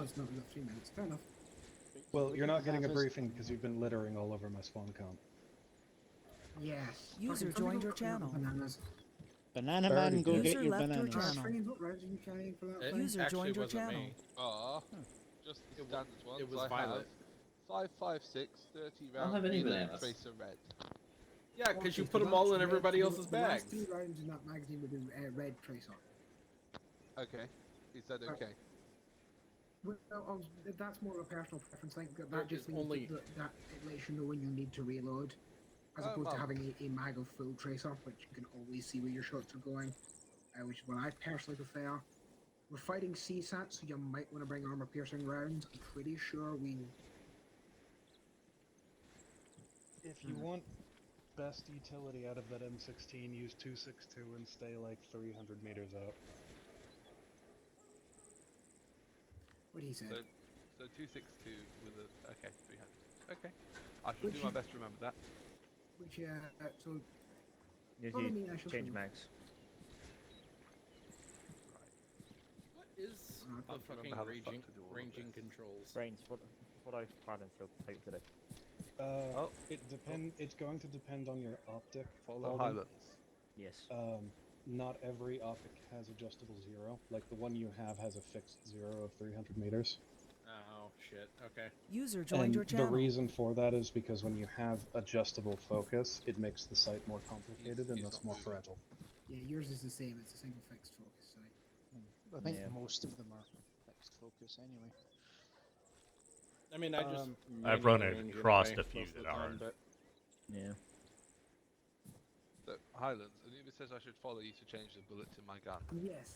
it's not. We've got 3 minutes. Fair enough. Well, you're not getting a briefing because you've been littering all over my spawn count. Yes. User joined your channel. Bananas. Banana man, go User get your left your bananas. channel. What rounds are you carrying for that It thing? User actually joined your wasn't channel. me. Just the standard ones. It was I Violet. have 5.56, 30 I don't round have any melee bananas. tracer red. Yeah, because you put them all in everybody else's The bags. last 3 rounds in that magazine would be red tracer. Okay. Is that okay? Well, that's more of a personal preference thing. There That just is means only- that it lets you know when you need to reload, as opposed to having a mag of full tracer, which you can always see where your shots are going, which is what I personally prefer. We're fighting CSAT, so you might want to bring armor piercing rounds. I'm pretty sure we. If you want best utility out of that M16, use 262 and stay like 300 meters out. What do you say? So 262 with a... Okay, 300. Okay. I shall do my best to remember that. Which, so. If follow you me, I shall change show you. mags. What is I the don't fucking remember how the fuck ranging, to do all of ranging this. controls? Brains, what I plan to take today. It's going to depend on your optic. Follow Highlands. Yes. Not every optic has adjustable zero. Like the one you have has a fixed zero of 300 meters. Oh, shit. Okay. User joined And your channel. the reason for that is because when you have adjustable focus, it makes the sight more complicated and thus more fragile. Yeah, yours is the same. It's a single fixed focus sight. I think Yeah. most of them are fixed focus anyway. I mean, I just... I've run across a few that aren't. But Yeah. So, Highlands, Anubis says I should follow you to change the bullet in my gun. Yes.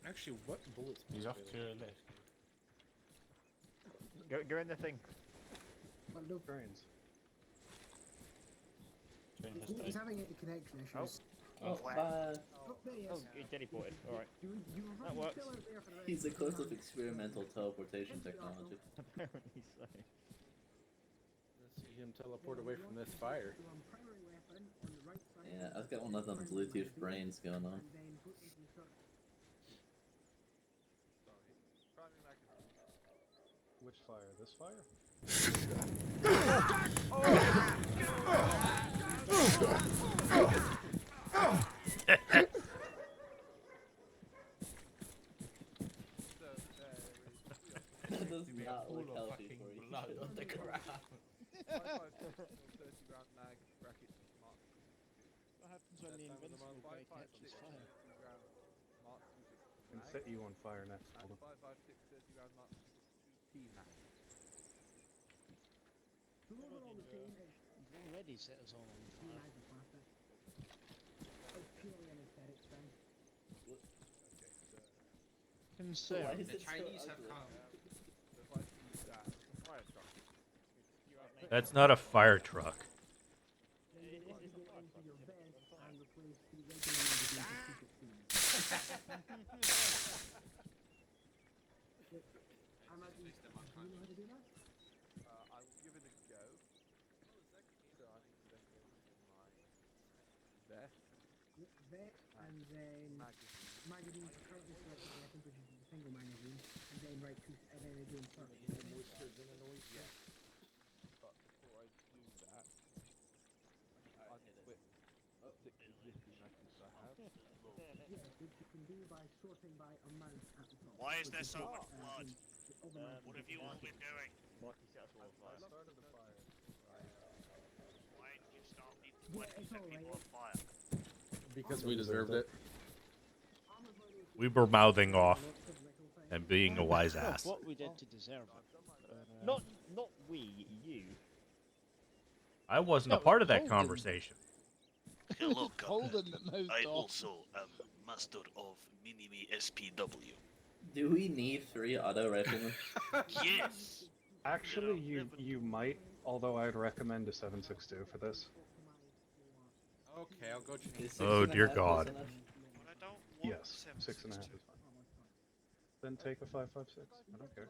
actually, what bullets? He's off to your left. Go in the thing. Well, look, Brains. he's having a connection issues. Oh, Oh, there he is. Oh, he teleported. Alright. You were That running works. still out there for the he's rest a close the of time. experimental teleportation technology. Apparently so. Let's see him teleport away from this fire. So, primary weapon on the right side. Yeah, I've got one of them Bluetooth brains going on. And then put it in shot. Sorry. Primary magazine. Which fire? This fire? That does not look healthy for you. blood on the ground. 30 round mag, bracket, mark. What happens when the invincible guy catches fire? And set you on fire next. Hold on. 5.56 30 round mark. 2 mag. So we're all the same. You've already set us all on Two fire. mags of plastic. It's purely an aesthetics thing. Concern. Why is The it so Chinese have ugly? come. So if I use that, That's not a fire truck. Then you want to get into your vest and replace the regular magazine with secret seams. I imagine you know how to do that? I will give it a go. So I need to then go into my vest, Vest and then magazine. magazines are currently selected, I think, which is a single magazine, and then right to, and then again start. Yeah. But before I do that, I quit the 6 existing magazines I have. Yes, which you can do by sorting by amount at the top. Why is which there so what, much blood? the other magazines What have you all been doing? Morty set us all on fire. Started the fire. Why did you start people? Yeah, Why did you it's set alright. people on fire? Because we deserved it. We were mouthing off and being a wise Well, ass. what we did to deserve it. Not we, you. I wasn't a No, part of that Holden. conversation. Hello, Captain. Holden that mouthed I off. also am master of Minimi SPW. Do we need 3 auto riflemen? Yes! Actually, Yeah, you might, although I'd recommend a 7.62 for this. Okay, I'll go change. Is Oh, 6.5 dear close God. enough? But I don't want Yes, 6.5 7.62. is fine. Then take a 5.56. I don't care.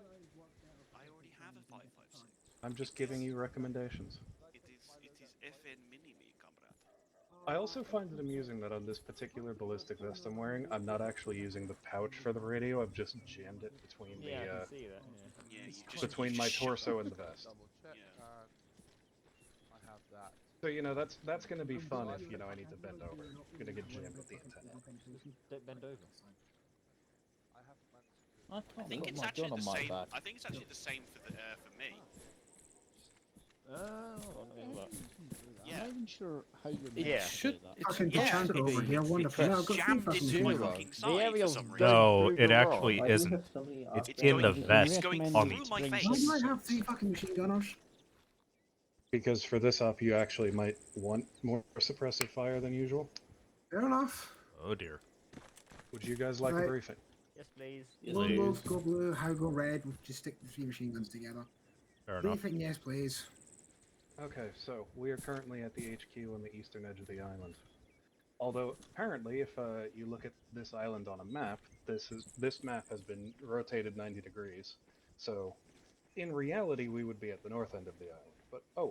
I already have a 5.56. I'm just giving you recommendations. It is FN Minimi, comrade. I also find it amusing that on this particular ballistic vest I'm wearing, I'm not actually using the pouch for the radio. I've just jammed it between Yeah, I the can see that. Yeah. Yeah, you just between you my just shove torso it. and the vest. Double check. Yeah. I have that. So that's going to be fun if I need to bend over. I'm going to get jammed at the antenna. Don't bend over. I haven't managed to. I I can't think put it's my actually gun on the my same. back. I think it's actually the same for me. I'm Yeah. not even sure how you're meant Yeah. to Should- do that. It Fucking Yeah. Chandra over here, wonderful. No, I've got three Jammed fucking into my zero. fucking The side for aerials some reason. don't No, move it at actually all. Why do you isn't. have so many It's It's in going, the it's vest going on through the my bring face. Why do I some- have three fucking machine gunners? Because for this op, you actually might want more suppressive fire than usual. Fair enough. Oh dear. Would you guys like a Right. briefing? Yes, please. Lone wolf, go blue, how go red. We'll just stick the three machine guns together. Fair enough. Briefing, yes, please. Okay, so we are currently at the HQ on the eastern edge of the island. Although apparently, if you look at this island on a map, this map has been rotated 90 degrees. So, in reality, we would be at the north end of the island. But oh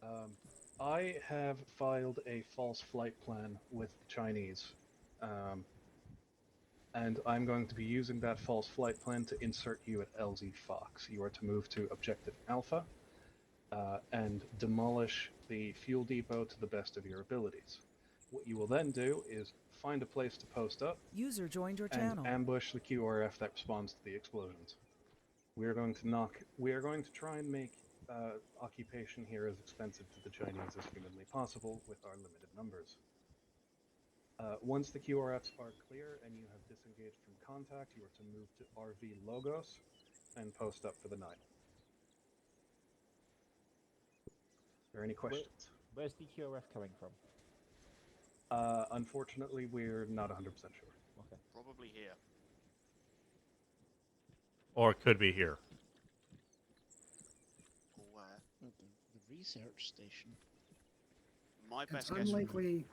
well. I have filed a false flight plan with the Chinese, and I'm going to be using that false flight plan to insert you at LZ Fox. You are to move to Objective Alpha and demolish the fuel depot to the best of your abilities. What you will then do is find a place to post up User joined your and channel. ambush the QRF that responds to the explosions. We are going to try and make occupation here as expensive to the Chinese as humanly possible with our limited numbers. Once the QRFs are clear and you have disengaged from contact, you are to move to RV Logos and post up for the night. Are there any questions? Where's the QRF coming from? Unfortunately, we're not 100% sure. Okay. Probably here. Or it could be here. Or where? The research station. My It's best guess. unlikely.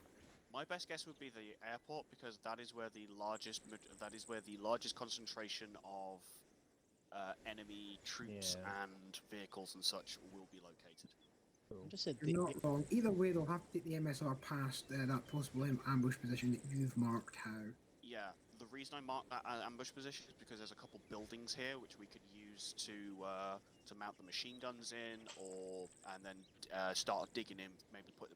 My best guess would be the airport because that is where the largest concentration of enemy troops and vehicles and such will be located. I just said You're not wrong. Either way, they'll have to take the MSR past that possible ambush position that you've marked how. Yeah, the reason I marked that ambush position is because there's a couple buildings here which we could use to mount the machine guns in, and then start digging in. Maybe put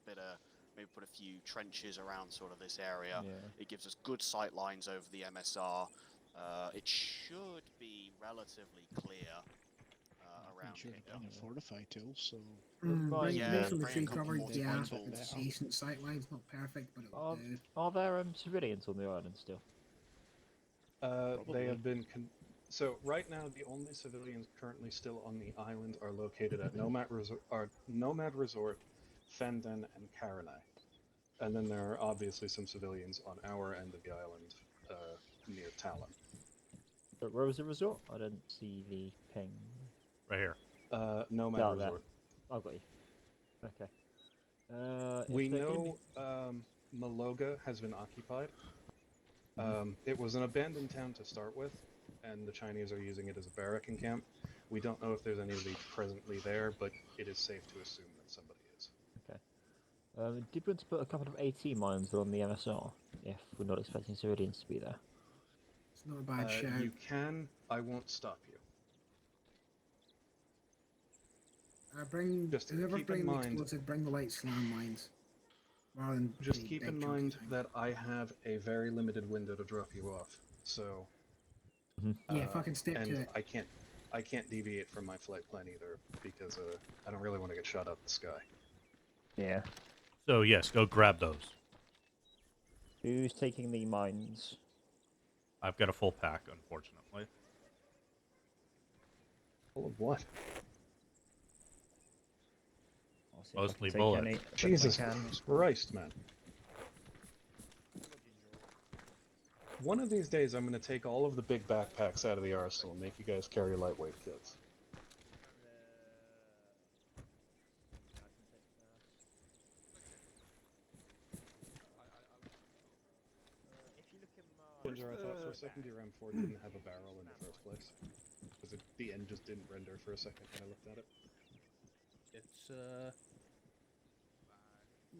a few trenches around sort of this area. Yeah. It gives us good sight lines over the MSR. It should be relatively clear around sure here. I can fortify tools, so Right, yeah, Based on the bring a tree couple cover, more yeah, points it's on. decent sight lines, not perfect, but it'll do. Are there civilians on the island still? They have been. So right now, the only civilians currently still on the island are located at Nomad Resort, Fenden, and Karanai. And then there are obviously some civilians on our end of the island, near Talon. But where was the resort? I didn't see the ping. Right here. Nomad Oh, there. Resort. I've got you. Okay. We know Maloga has been occupied. It was an abandoned town to start with, and the Chinese are using it as a barracking camp. We don't know if there's anybody presently there, but it is safe to assume that somebody is. Okay. Did we want to put a couple of AT mines on the MSR if we're not expecting civilians to be there? It's not a bad shout. You can. I won't stop you. Just Whoever keep bring in the mind- explosive, bring the light slam mines. Rather than Just the keep big in chunky mind thing. that I have a very limited window to drop you off. So. Yeah, fucking step and to it. I can't deviate from my flight plan either because I don't really want to get shot out the sky. Yeah. So yes, go grab those. Who's taking the mines? I've got a full pack, unfortunately. Full of what? I'll see if I Mostly can take bullets. any that I Jesus can. Christ, man. One of these days, I'm going to take all of the big backpacks out of the arsenal and make you guys carry lightweight kits. Ginger, I thought for a second your M4 didn't have a barrel in the first place. Because the end just didn't render for a second when I looked at it. It's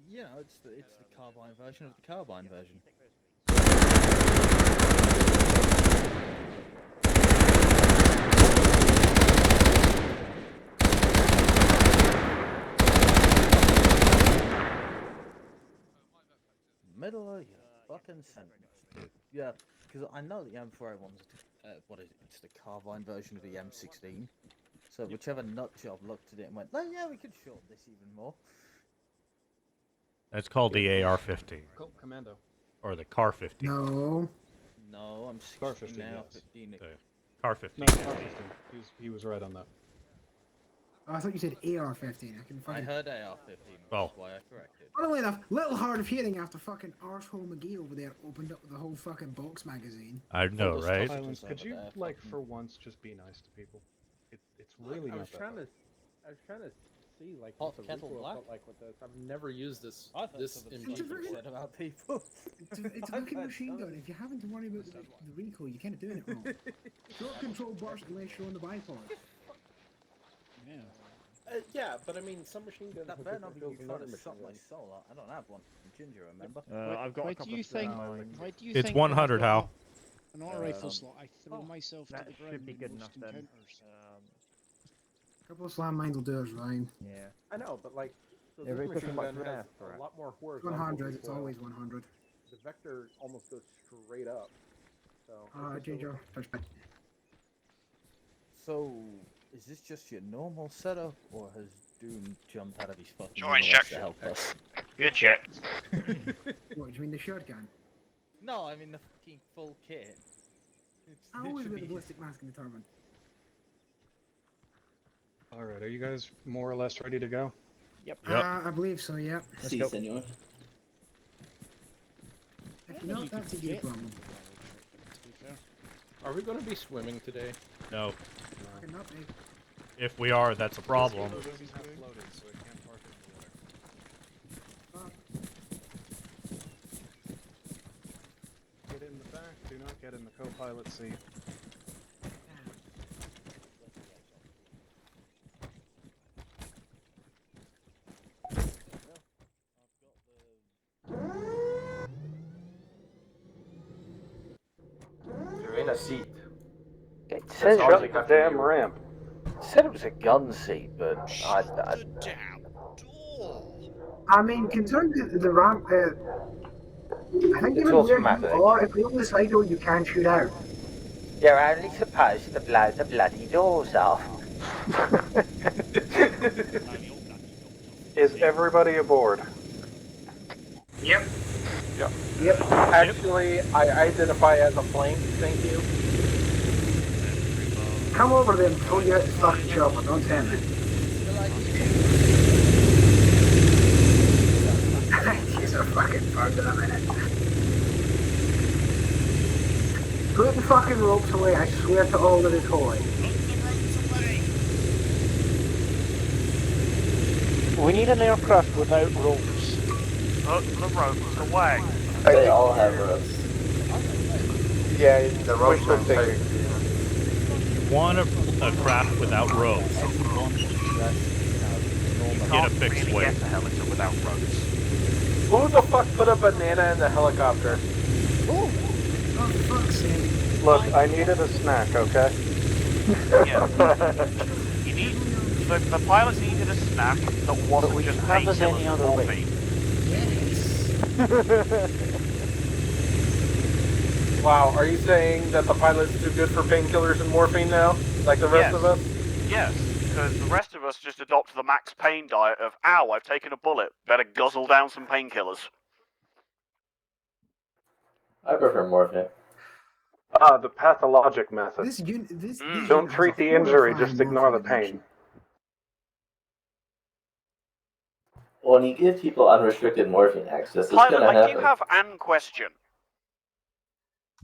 You know, it's the carbine version of the carbine version. Middle of your fucking sentence, dude. Yeah, because I know the M4A one's what is it? It's the carbine version of the M16. So whichever nut job looked at it and went, "Oh yeah, we could short this even more." That's called the AR-15 Cool, Commando. or the CAR-15. No. No, I'm 16 Car 15, now. yes. 15. The CAR-15. No, Car-15. He was right on that. Oh, I thought you said AR-15. I can I fucking. heard AR-15. Well. That's why I corrected. Funnily enough, little hard of hearing after fucking arsehole McGee over there opened up the whole fucking box magazine. I know, Those right? tough- Could you, over there, like, fucking- for once, just be nice to people? It's really I not was that trying hard. to, I was trying to see like Hot what the kettle recoil black? felt like with this. I've never used this. I thought This some of the in stuff you said about people. It's a fucking machine gun. If you're having to worry about the recoil, you're kind of doing it wrong. Short control burst unless you're on the bipod. Yeah. Yeah, but I mean, some machine guns That have better not different be feels than trying other to machine suck my guns. soul out. I don't have one. Ginger, remember? I've got why a couple do you of think? mine. Why do you It's think 100, when I've Hal. got An auto rifle slot. I throw myself to That the ground should be in good most enough then. encounters. A couple of slam mines will do us, Ryan. Yeah. I know, but like, so Yeah, this we're machine cooking much gun of an has ass for a it. lot more horizontal 100, it's recoil. always 100. The vector almost goes straight up. So. it's just a Ginger, touchpad. So, is this just your normal setup, or has Doom jumped out of his fucking Join universe to section. help us? Good shit. What, do you mean the shotgun? No, I mean the fucking full kit. It's I always literally with the ballistic mask and the turban. Alright, are you guys more or less ready to go? Yep. I believe so, yeah. Si, go. senor. If not, that's a good problem. To be fair. Are we going to be swimming today? No. Fucking not me. If we are, that's a problem. This doesn't have floating, so it can't park in the water. Get in the back, do not get in the co-pilot seat. You're in a seat. It says shut the damn ramp. It said it was a gun seat, but I The damn door. I mean, considering the ramp, I think It's even where you automatic. are, if you open the side door, you can shoot out. You're only supposed to blow the bloody doors off. Is everybody aboard? Yep. Yep. Actually, I identify as a plane. Thank you. Come over then before you get the fucking chopper, don't tell me. He's a fucking bug in a minute. Put the fucking ropes away, I swear to all that is holy. We need an aircraft without ropes. Put the ropes away. They all have ropes. Yeah, the ropes are taken. You want a craft without ropes. Get a fixed Really wing. get the helicopter without ropes. Who the fuck put a banana in the helicopter? Oh, for fuck's sake. Look, I needed a snack, okay? Yeah. You need the pilots needed a snack that wasn't just painkillers and morphine. Wow, are you saying that the pilot's too good for painkillers and morphine now? Like the rest of us? Yes, because the rest of us just adopt the max pain diet of, ow, I've taken a bullet, better guzzle down some painkillers. I prefer morphine. The pathologic method. This this Don't unit treat has a the injury, horrifying just ignore the morphine pain. addiction. When you give people unrestricted morphine access, it's Pilot, gonna I happen. do have an question.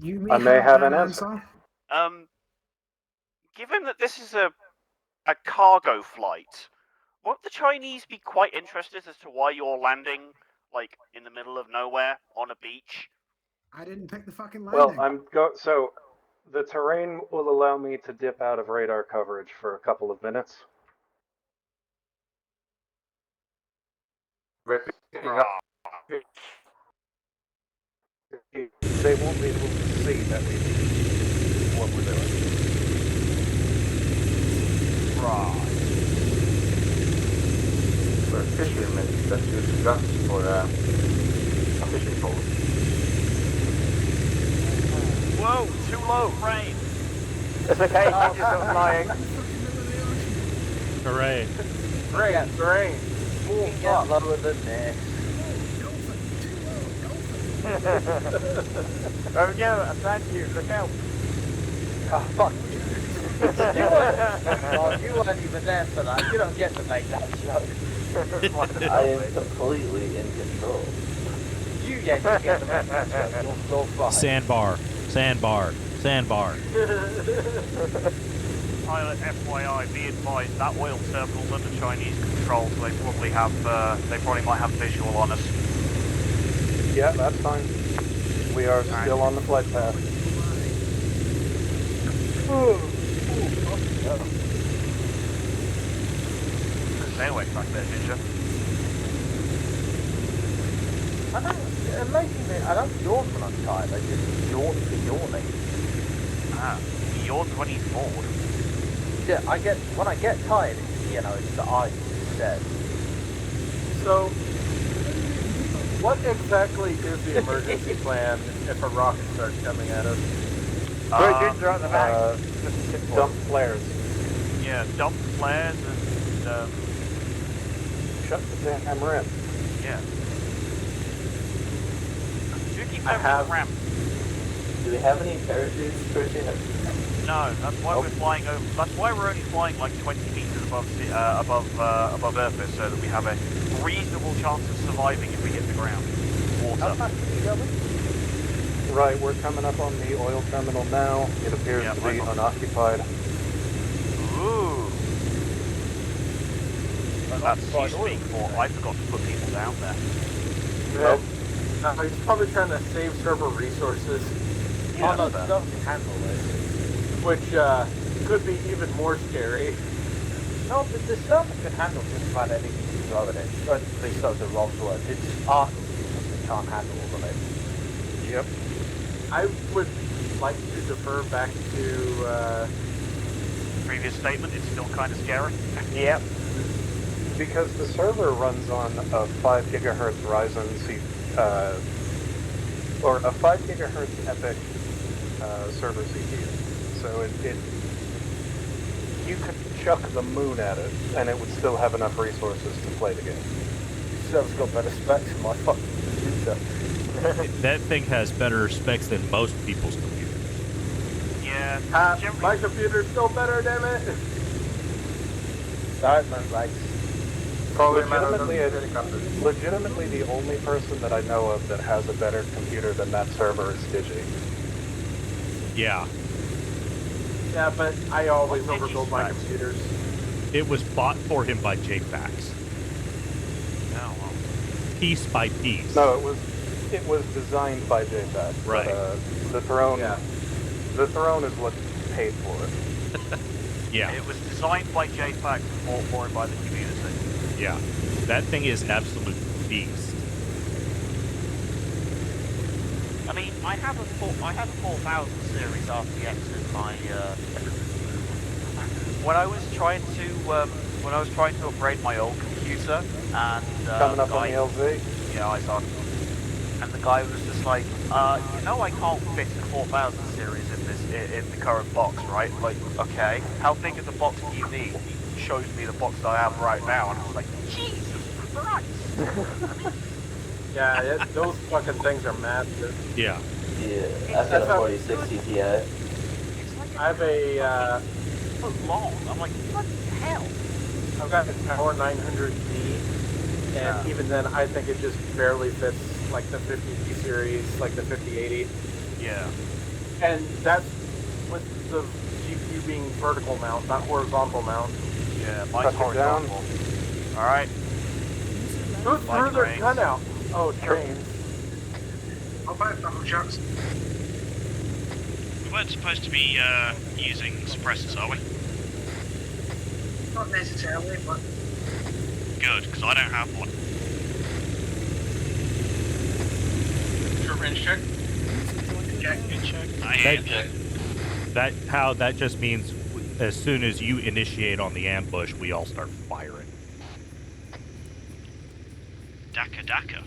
You I may have an answer. Given that this is a cargo flight, won't the Chinese be quite interested as to why you're landing, like, in the middle of nowhere, on a beach? I didn't pick the fucking landing. Well, so the terrain will allow me to dip out of radar coverage for a couple of minutes. They won't be able to see that what we're doing. Right. For fishermen that use guns for a fishing pole. Whoa, too low, rain. It's okay, I'm just not flying. Hooray. Rain. Full Get lower than this. Oh yeah, thank you, look out. Oh, fuck you. You weren't even there for that. You don't get to make that joke. I am completely in control. You get to make that joke. You're fine. Sandbar. Pilot, FYI, be advised that oil terminal's under Chinese control, so they probably might have visual on us. Yeah, that's fine. We are still on the flight path. Stay away back there, Ginger. I don't yawn when I'm tired. I just yawn for yawning. Ah, he yawns when he's bored. Yeah, when I get tired, it's the eyes instead. So, what exactly is the emergency plan if a rocket starts coming at us? Ginger on the back. Dump flares. Yeah, dump flares and Shut the damn ramp. yeah. I have. Ramp. Do we have any parachutes per chance? No, that's why we're flying over. That's why we're only flying like 20 meters above Earth, so that we have a reasonable chance of surviving if we hit the ground. Water. Right, we're coming up on the oil terminal now. It appears to be unoccupied. Ooh. That's you speak for. I forgot to put people down there. Well, he's probably trying to save server resources. Yeah, Oh no, the stuff can handle this. Which could be even more scary. No, but the server can handle just about anything you throw at it. At least so the ROMs work. It's our computers that can't handle all of it. Yep. I would like to defer back to Previous statement. It's still kind of scary. Yep. Because the server runs on a 5 gigahertz Ryzen or a 5 gigahertz EPIC server CPU. So you could chuck the moon at it, and it would still have enough resources to play the game. This server's got better specs than my fucking computer. That thing has better specs than most people's computers. Yeah. my computer's still better, damn it. Sorry, right. Legitimately, the only person that I know of that has a better computer than that server is Digi. Yeah. Yeah, but I always overbuild my computers. It was bought for him by JFax. Oh, well. Piece by piece. No, it was designed by JFax. Right. But, the Throne is what paid for it. Yeah. It was designed by JFax and bought for it by the community. Yeah. That thing is absolute beast. I mean, I have a 4000 series RTX in my. When I was trying to upgrade my old computer, and Coming up on the LZ. Yeah, I saw. And the guy was just like, I can't fit a 4000 series in the current box, right? Like, okay, how big of the box do you need? He shows me the box that I have right now, and I was like, Jesus Christ! Yeah, those fucking things are massive. Yeah. Yeah, I've got a 4060 Ti. I have a, long. I'm like, what the hell? I've got a Tower 900D, and even then, I think it just barely fits like the 50D series, like the 5080. Yeah. And that's with the GPU being vertical mount, not horizontal mount. Yeah, mine's horizontal. Alright. Who threw their gun out? Oh, trains. I'll buy Battlejacks. We weren't supposed to be using suppressors, are we? Not necessarily, but Good, because I don't have one. French check. That just means as soon as you initiate on the ambush, we all start firing. Daka Daka.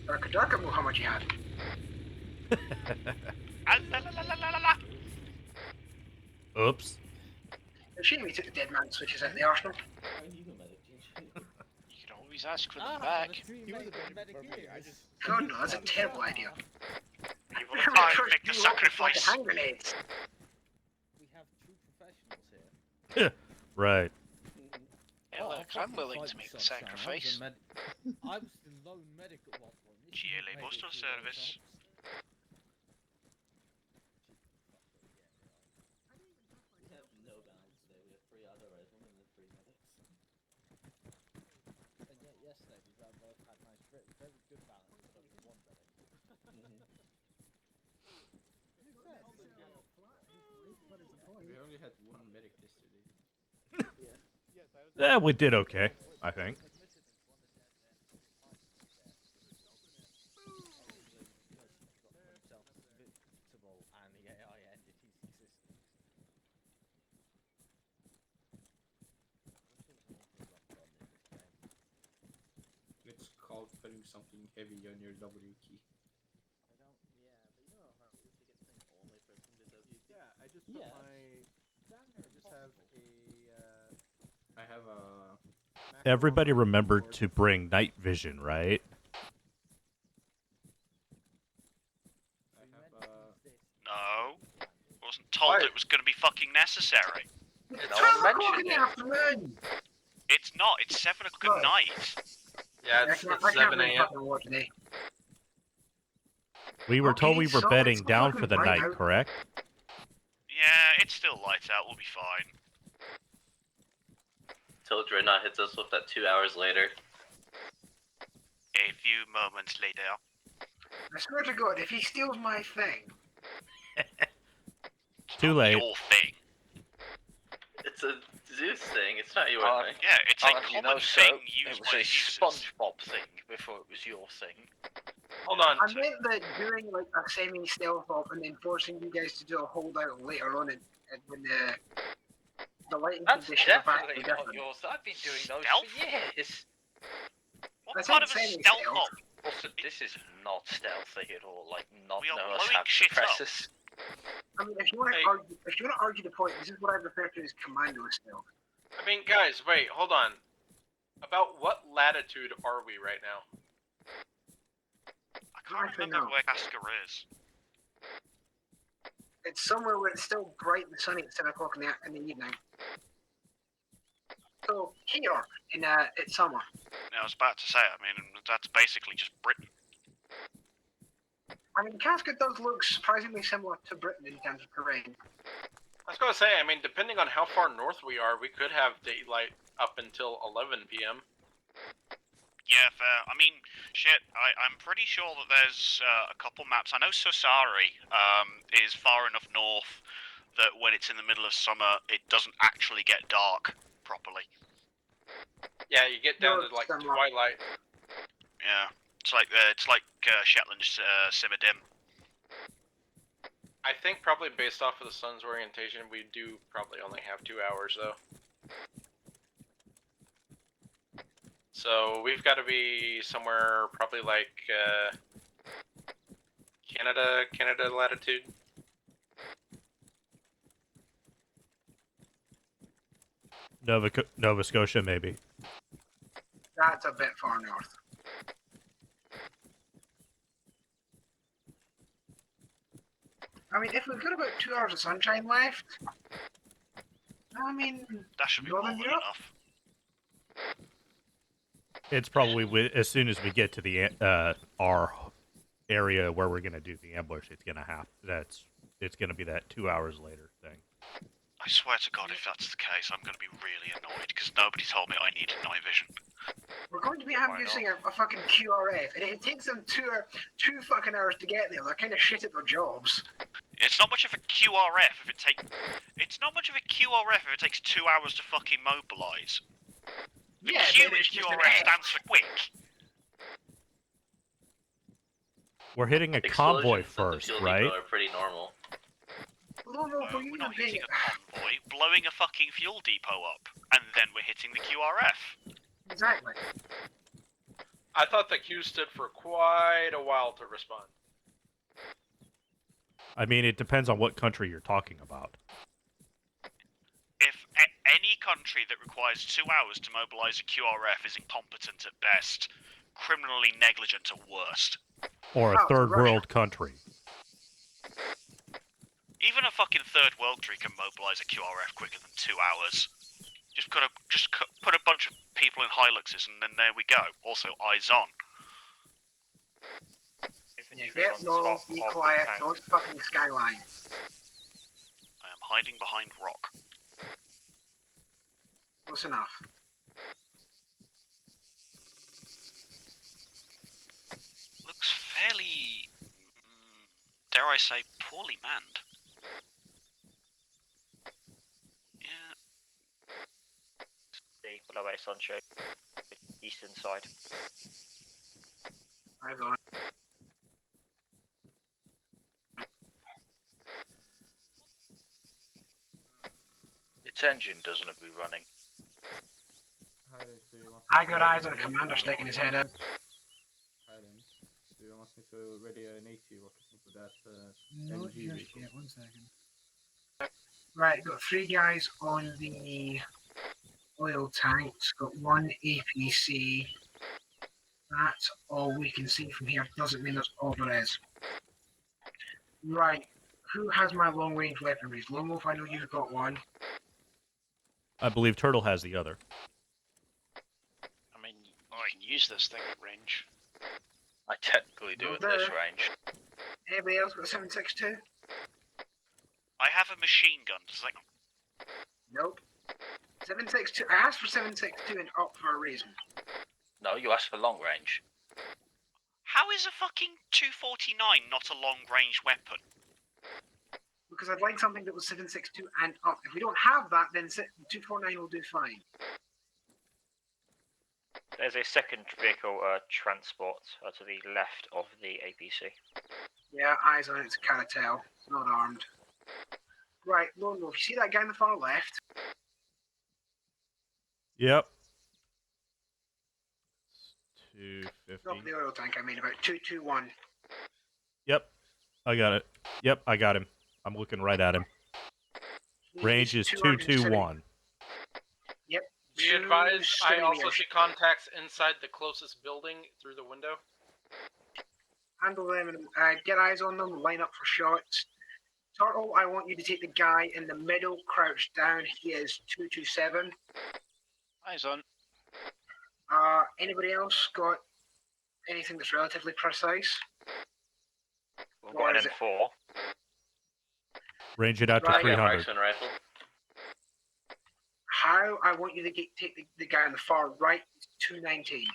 Daka Daka, Muhammad Jihad. Oops. The shame we took the dead man switches at the arsenal. You can always ask for them back. God no, that's a terrible idea. You will try and make the sacrifice. Hand grenades. We have true professionals here. Right. Yeah, look, I'm willing to make the sacrifice. I was the lone medic at one point. GLA postal service. We have no balance today. We have 3 other riflemen and 3 medics. And yet yesterday we both had nice, very good balance with only 1 medic. We only had 1 medic yesterday. Yeah, we did okay, I think. It's called putting something heavy on your W key. Yeah, I just put I have a... Everybody remembered to bring night vision, right? No. Wasn't told it was going to be fucking necessary. No one mentioned it. It's not. It's 7 o'clock at night. Yeah, it's 7 a.m. We were told we were bedding down for the night, correct? Yeah, it's still lights out. We'll be fine. Till Dreadnought hits us with that 2 hours later. A few moments later. I swear to God, if he steals my thing... Too late. Your thing. It's a Zeus thing, it's not your thing. Yeah, it's a common thing used by It was a SpongeBob thing before it was your thing. Hold on. I meant that doing like a semi-stealth op and then forcing you guys to do a holdout later on and when the lighting That's conditions are vastly definitely not different. yours. I've been doing those Stealth? for years. What That's kind not of a stealth semi-stealth. op? Also, this is not stealthy at all. Like, not We are know us blowing have shit up. suppressors. I mean, if you want to argue the point, this is what I refer to as commando stealth. I mean, guys, wait, hold on. About what latitude are we right now? I can't remember where Casca is. It's somewhere where it's still bright and sunny at 7 o'clock in the evening. So here it's summer. Yeah, I was about to say, I mean, that's basically just Britain. I mean, Casca does look surprisingly similar to Britain in terms of terrain. I was gonna say, I mean, depending on how far north we are, we could have daylight up until 11 p.m. Yeah, fair. I mean, shit, I'm pretty sure that there's a couple maps. I know Sosari is far enough north that when it's in the middle of summer, it doesn't actually get dark properly. Yeah, you get down to like twilight. Yeah, it's like Shetland Simmer-Dim. I think probably based off of the sun's orientation, we do probably only have 2 hours though. So we've got to be somewhere probably like Canada latitude. Nova Scotia, maybe. That's a bit far north. I mean, if we've got about 2 hours of sunshine left, I mean, that should be more than enough. It's probably as soon as we get to the our area where we're gonna do the ambush, it's gonna be that 2 hours later thing. I swear to God, if that's the case, I'm going to be really annoyed because nobody told me I needed night vision. We're going to be using a fucking QRF, and it takes them two fucking hours to get there. They're kind of shit at their jobs. It's not much of a QRF if it takes. It's not much of a QRF if it takes 2 hours to fucking mobilize. The Yeah, Q but in it's just an QRF F. stands for quick. We're hitting a convoy Explosions at the first, fuel right? depot are pretty normal. We're not hitting a convoy, blowing a fucking fuel depot up, and then we're hitting the QRF. Exactly. I thought the Q stood for quite a while to respond. I mean, it depends on what country you're talking about. If any country that requires 2 hours to mobilize a QRF is incompetent at best, criminally negligent at worst. Or a third world country. Even a fucking third world country can mobilize a QRF quicker than 2 hours. Just put a bunch of people in Hiluxes and then there we go. Also, eyes on. Get low, be quiet, don't fucking skyline. I am hiding behind rock. Close enough. Looks fairly, dare I say, poorly manned. Yeah. The below Sancho, eastern side. I've on. Its engine doesn't be running. I got eyes on a commander sticking his head out. Do you want me to ready an AT rocket for that? Not just yet, 1 second. Right, got 3 guys on the oil tanks, got 1 APC. That's all we can see from here. Doesn't mean that's all there is. Right, who has my long range weaponry? Lone Wolf, I know you've got one. I believe Turtle has the other. I mean, I can use this thing at range. I technically do at this range. Anybody else got 7.62? I have a machine gun. Does that... Nope. 7.62. I asked for 7.62 and up for a reason. No, you asked for long range. How is a fucking 249 not a long range weapon? Because I'd like something that was 7.62 and up. If we don't have that, then 249 will do fine. There's a second vehicle transport to the left of the APC. Yeah, eyes on it. It's a Caratel. Not armed. Right, Lone Wolf. You see that guy in the far left? Yep. 250. Not the oil tank, I mean, about 221. Yep. I got it. Yep, I got him. I'm looking right at him. Range is 221. Yep. Be advised, I also see contacts inside the closest building through the window. Handle them and get eyes on them, line up for shots. Turtle, I want you to take the guy in the middle, crouched down. He is 227. Eyes on. Anybody else got anything that's relatively precise? We've got an M4. Range it out to 300. Rifle. How I want you to take the guy on the far right, 219.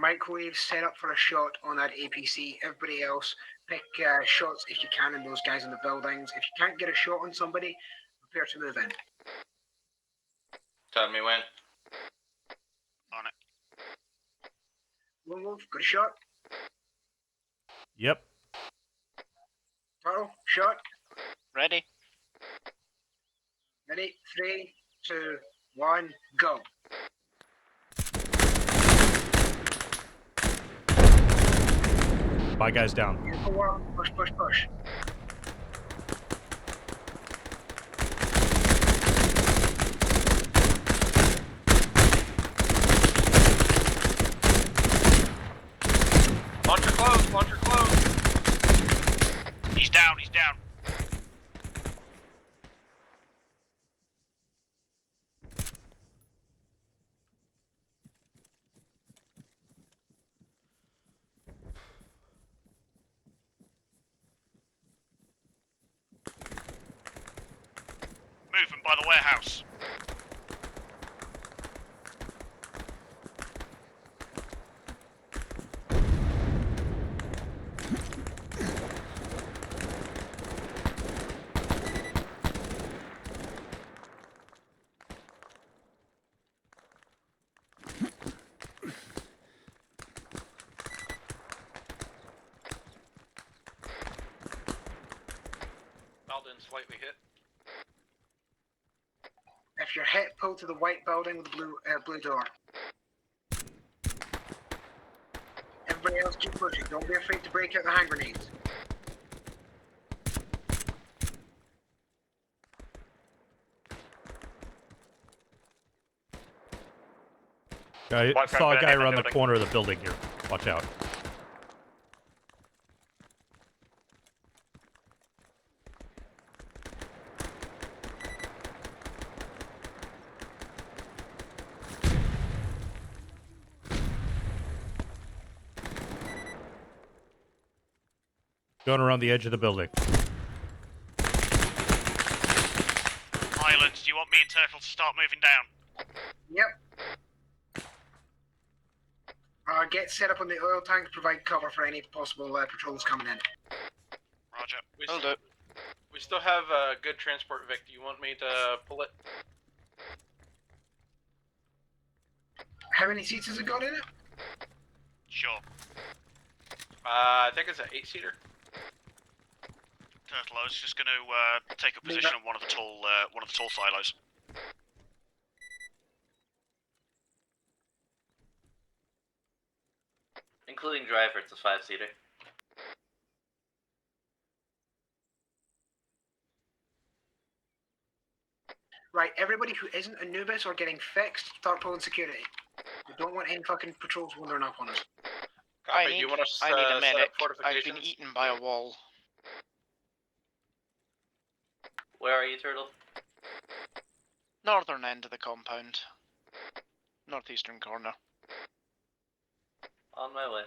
Microwave set up for a shot on that APC. Everybody else, pick shots if you can in those guys in the buildings. If you can't get a shot on somebody, prepare to move in. Tell me when. On it. Lone Wolf, got a shot? Yep. Turtle, shot? Ready? Ready? 3, 2, 1, go. Bye, guys down. Push, push, push. Launcher close, launcher close. He's down, he's down. Moving by the warehouse. slightly hit. If you're hit, pull to the white building with the blue door. Everybody else keep pushing. Don't be afraid to break out the hand grenades. I saw a guy around the corner of the building here. Watch out. Going around the edge of the building. Islands, do you want me and Turtle to start moving down? Yep. Get set up on the oil tank, provide cover for any possible patrols coming in. Roger. Will do. We still have a good transport, Vic. Do you want me to pull it? How many seats has it got in it? Sure. I think it's an 8-seater. Turtle, I was just going to take a position on one of the tall silos. Including driver, it's a 5-seater. Right, everybody who isn't Anubis or getting fixed, start pulling security. We don't want any fucking patrols wandering up on us. Copy. Do you want us I need a medic. I've fortifications? been eaten by a wall. Where are you, Turtle? Northern end of the compound. Northeastern corner. On my way.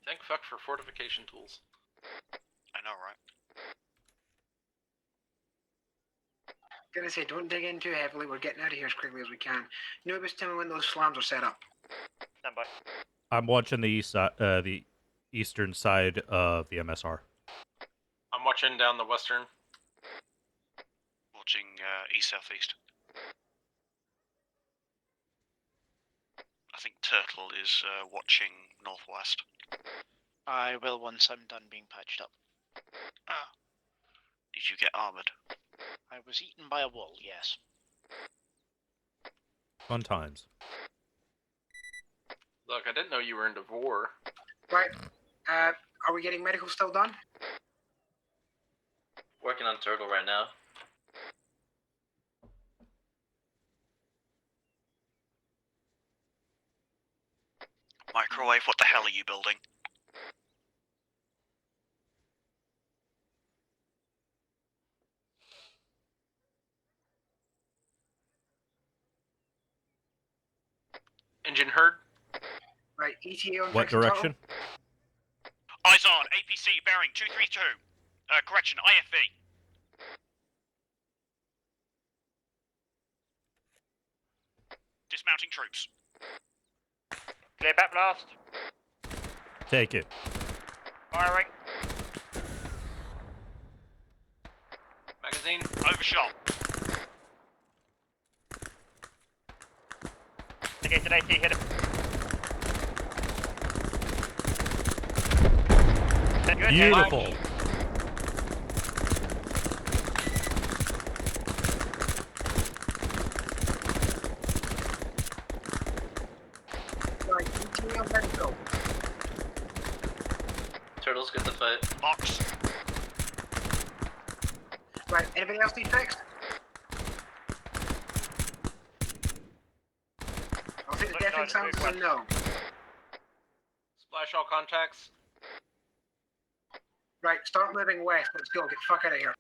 Thank fuck for fortification tools. I know, right? Gonna say, don't dig in too heavily. We're getting out of here as quickly as we can. Anubis, tell me when those slams are set up. Stand by. I'm watching the eastern side of the MSR. I'm watching down the western. Watching east-southeast. I think Turtle is watching northwest. I will once I'm done being patched up. Ah. Did you get armored? I was eaten by a wall, yes. Fun times. Look, I didn't know you were into war. Right, are we getting medical still done? Working on Turtle right now. Microwave, what the hell are you building? Engine heard. Right, ETA on What fixing direction? Eyes on, APC bearing 232. Correction, IFV. Dismounting troops. Clear back blast. Take it. Firing. Magazine. Overshot. Negated AT, hit him. Good, Beautiful. Right, ETA on medical. Turtle's good to fight. Box. Right, anybody else need fixed? I'll take the deafening sounds as a no. Splash all contacts. Right, start moving west. Let's go. Get the fuck out of here.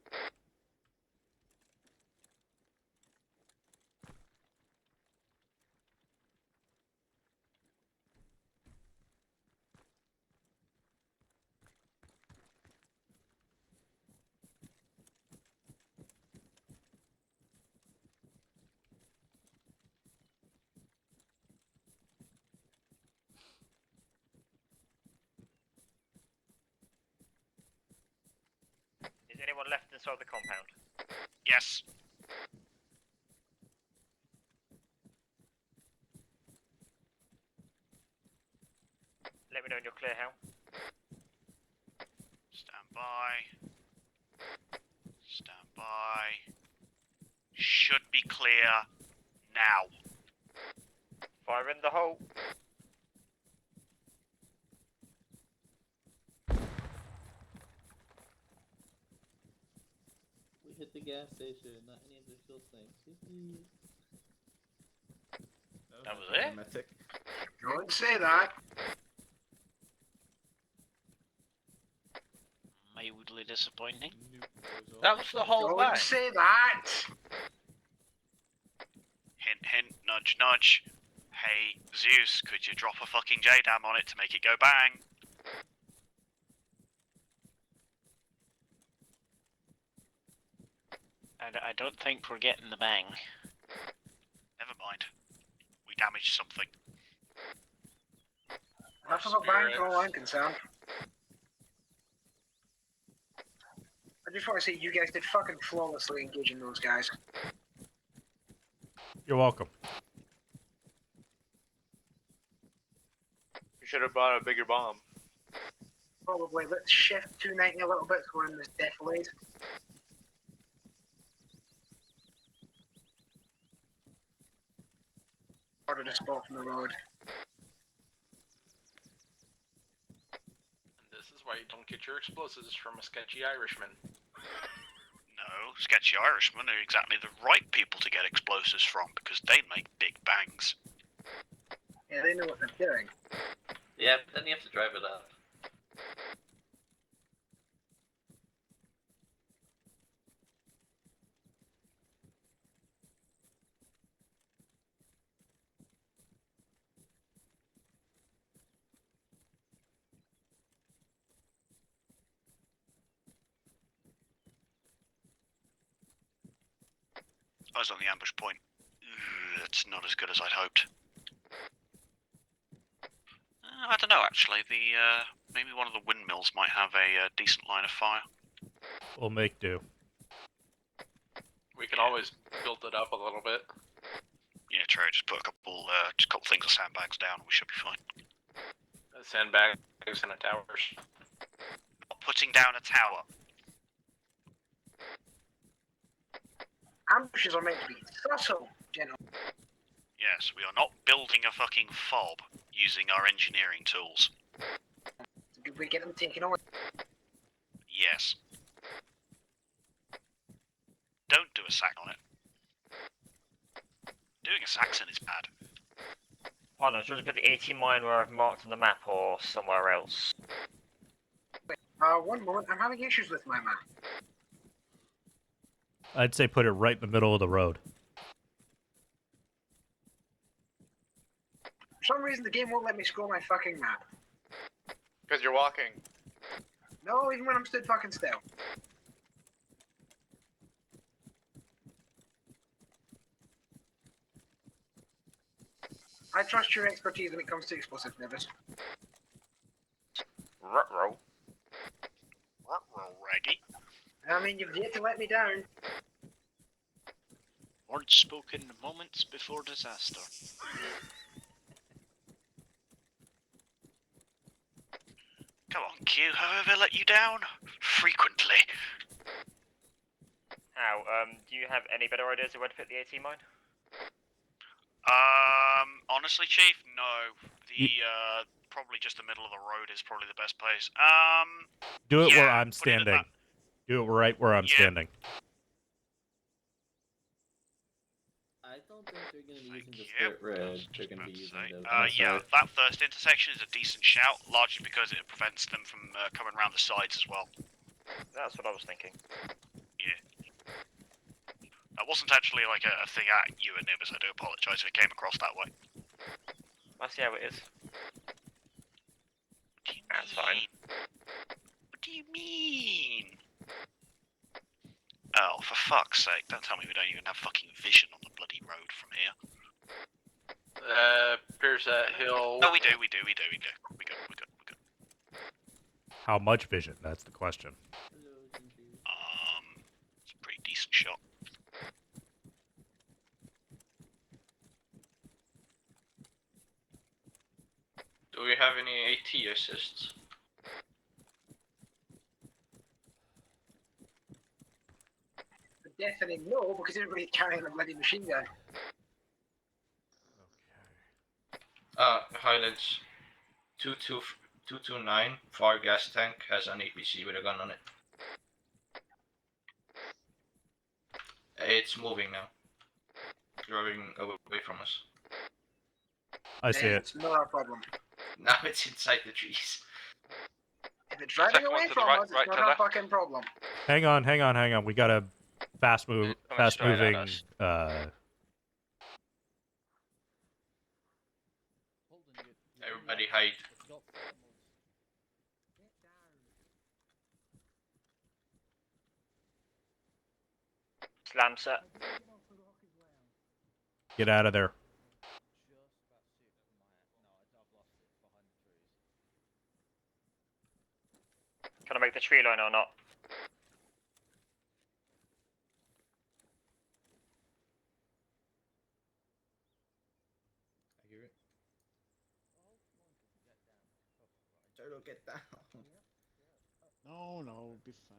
Is anyone left inside the compound? Yes. Let me know when you're clear, Hal. Stand by. Stand by. Should be clear now. Fire in the hole. We hit the gas station, not any additional things. That was it? Dramatic. Don't say that. Mildly disappointing. That was the whole Don't thing. say that. Hint, hint, nudge, nudge. Hey, Zeus, could you drop a fucking J-Dam on it to make it go bang? I don't think we're getting the bang. Never mind. We damaged something. Enough of a bang for all I'm concerned. I just want to say you guys did fucking flawlessly engaging those guys. You're welcome. You should have brought a bigger bomb. Probably. Let's shift 290 a little bit so we're in this defilade. Ordered a spot from the road. And this is why you don't get your explosives from a sketchy Irishman. No, sketchy Irishmen are exactly the right people to get explosives from because they make big bangs. Yeah, they know what they're doing. Yeah, but then you have to drive it up. I was on the ambush point. It's not as good as I'd hoped. I don't know, actually. Maybe one of the windmills might have a decent line of fire. We'll make do. We can always build it up a little bit. Yeah, true. Just put a couple things of sandbags down, and we should be fine. Sandbags and a tower. Not putting down a tower. Ambushes are meant to be subtle, General. Yes, we are not building a fucking fob using our engineering tools. Did we get them taken on? Yes. Don't do a sack on it. Doing a Saxon is bad. Oh no, should I put the 18 mine where I've marked on the map or somewhere else? One moment, I'm having issues with my map. I'd say put it right in the middle of the road. For some reason, the game won't let me scroll my fucking map. Because you're walking. No, even when I'm stood fucking still. I trust your expertise when it comes to explosive nervous. Ruh-roh. Ruh-roh, Raggy. I mean, you've yet to let me down. Words spoken moments before disaster. Come on, Q, have I ever let you down? Frequently. How, do you have any better ideas of where to put the 18 mine? Honestly, Chief, no. Probably just the middle of the road is probably the best place. Do it yeah, where I'm standing. Do it right where I'm standing. I don't think they're going to be using the split red. They're going to be using the... Yeah, that first intersection is a decent shout, largely because it prevents them from coming around the sides as well. That's what I was thinking. Yeah. That wasn't actually like a thing at you and Nibbles. I do apologise if it came across that way. I see how it is. That's fine. What do you mean? Oh, for fuck's sake, don't tell me we don't even have fucking vision on the bloody road from here. Appears that hill. No, we do. We good. How much vision? That's the question. It's a pretty decent shot. Do we have any AT assists? Definitely no, because everybody's carrying a bloody machine gun. Highlights 229 far gas tank has an APC with a gun on it. It's moving now. Driving away from us. I see it. It's not a problem. Now it's inside the trees. If it's driving Second one away to the from right, us, right it's to not a left. fucking problem. Hang on. We got a fast moving. Everybody hide. Slam set. Get out of there. Can I make the tree line or not? I hear it. Turtle, get down. No, we'll be fine.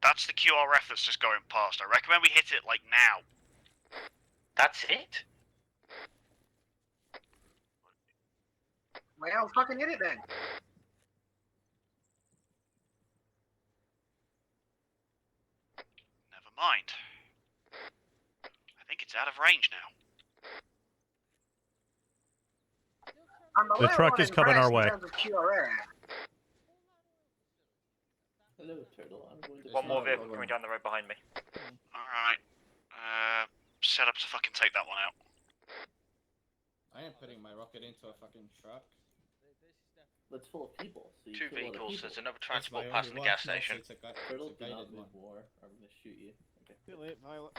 That's the QRF that's just going past. I recommend we hit it like now. That's it? Well, fucking hit it then. Never mind. I think it's out of range now. I'm a The little truck is coming our way. in terms of QRF. Hello, Turtle. I'm going to One more vehicle coming down the road behind me. Alright. Set up to fucking take that one out. I am putting my rocket into a fucking truck. It's full of people. So you Two kill a lot of vehicles, people. there's another That's transport my passing only the gas one. No, station. It's a Turtle, do not guided move one. more. I'm gonna shoot you. Okay. Too late, Violet.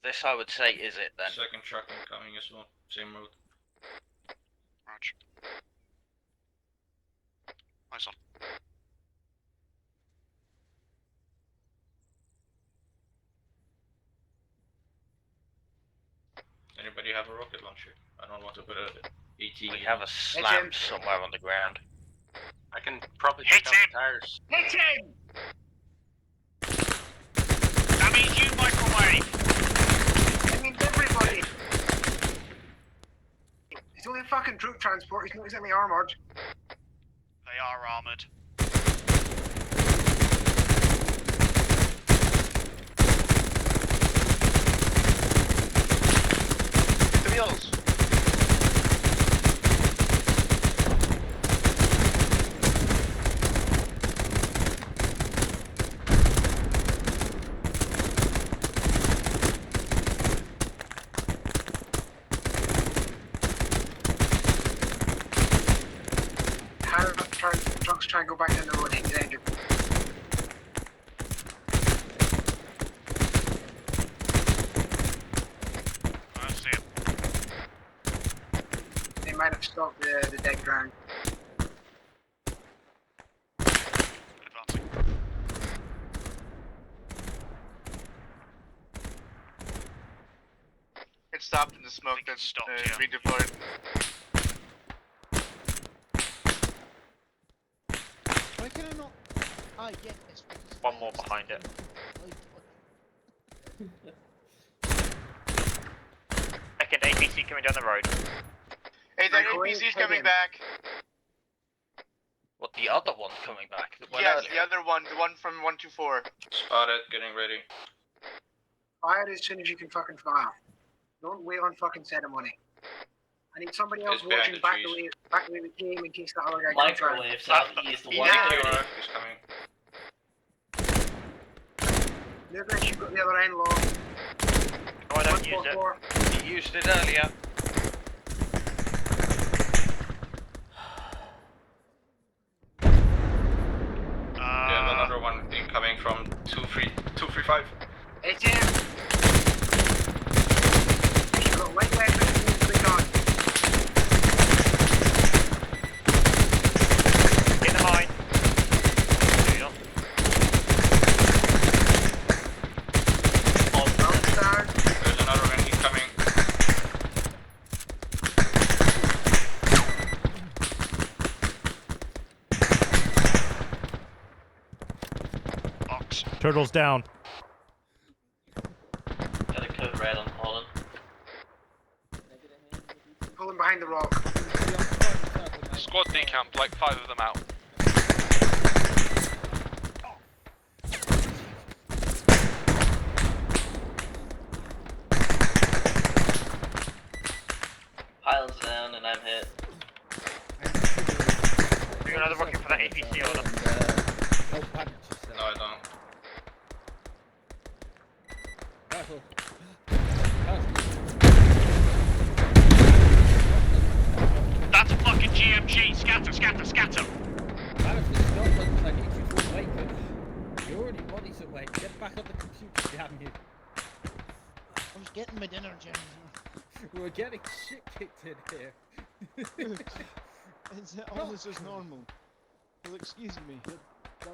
This, I would say, is it then. Second truck incoming as well. Same road. Roger. Nice one. Anybody have a rocket launcher? I don't want to put a AT. We have a slam somewhere on the ground. I can probably Hit take out him! the tires. Hit him! That means you, microwave! That means everybody! He's only a fucking troop transport, he's not exactly armoured. They are armoured. The wheels! Trucks try and go back down the road, hit the engine. I see it. They might have stopped the dead ground. Advancing. It stopped in the smoke Think it that's stopped, yeah. redeployed. Why can I not? Ah, yes. One more behind it. Second APC coming down the road. Hey, that APC's coming back. What, the other one's coming back? The one Yes, earlier? the other one, the one from 124. Spotted, getting ready. Fire as soon as you can fucking fire. Don't wait on fucking ceremony. I need somebody else It's behind watching the back trees. the way we came in case that other guy comes around. Microwave southeast. One Yeah. thirty. He's coming. Movement, you've got the other end long. Oh, I don't use it. 144. You used it earlier. We have another one incoming from 235. It's him! You've got light weapons and the gun. In the mine. Turtle's down. Got a code red on Holland. Pulling behind the rock. Squad decamp, like 5 of them out. Highland's down and I'm hit. Doing another rocket for that APC order. No, I don't. That's a fucking GMG. Scatter, scatter, scatter. You're already bodies away. Get back on the computer, damn you. I was getting my dinner, James. We're getting shit kicked in here. Is it all this is normal? Well, excuse me. I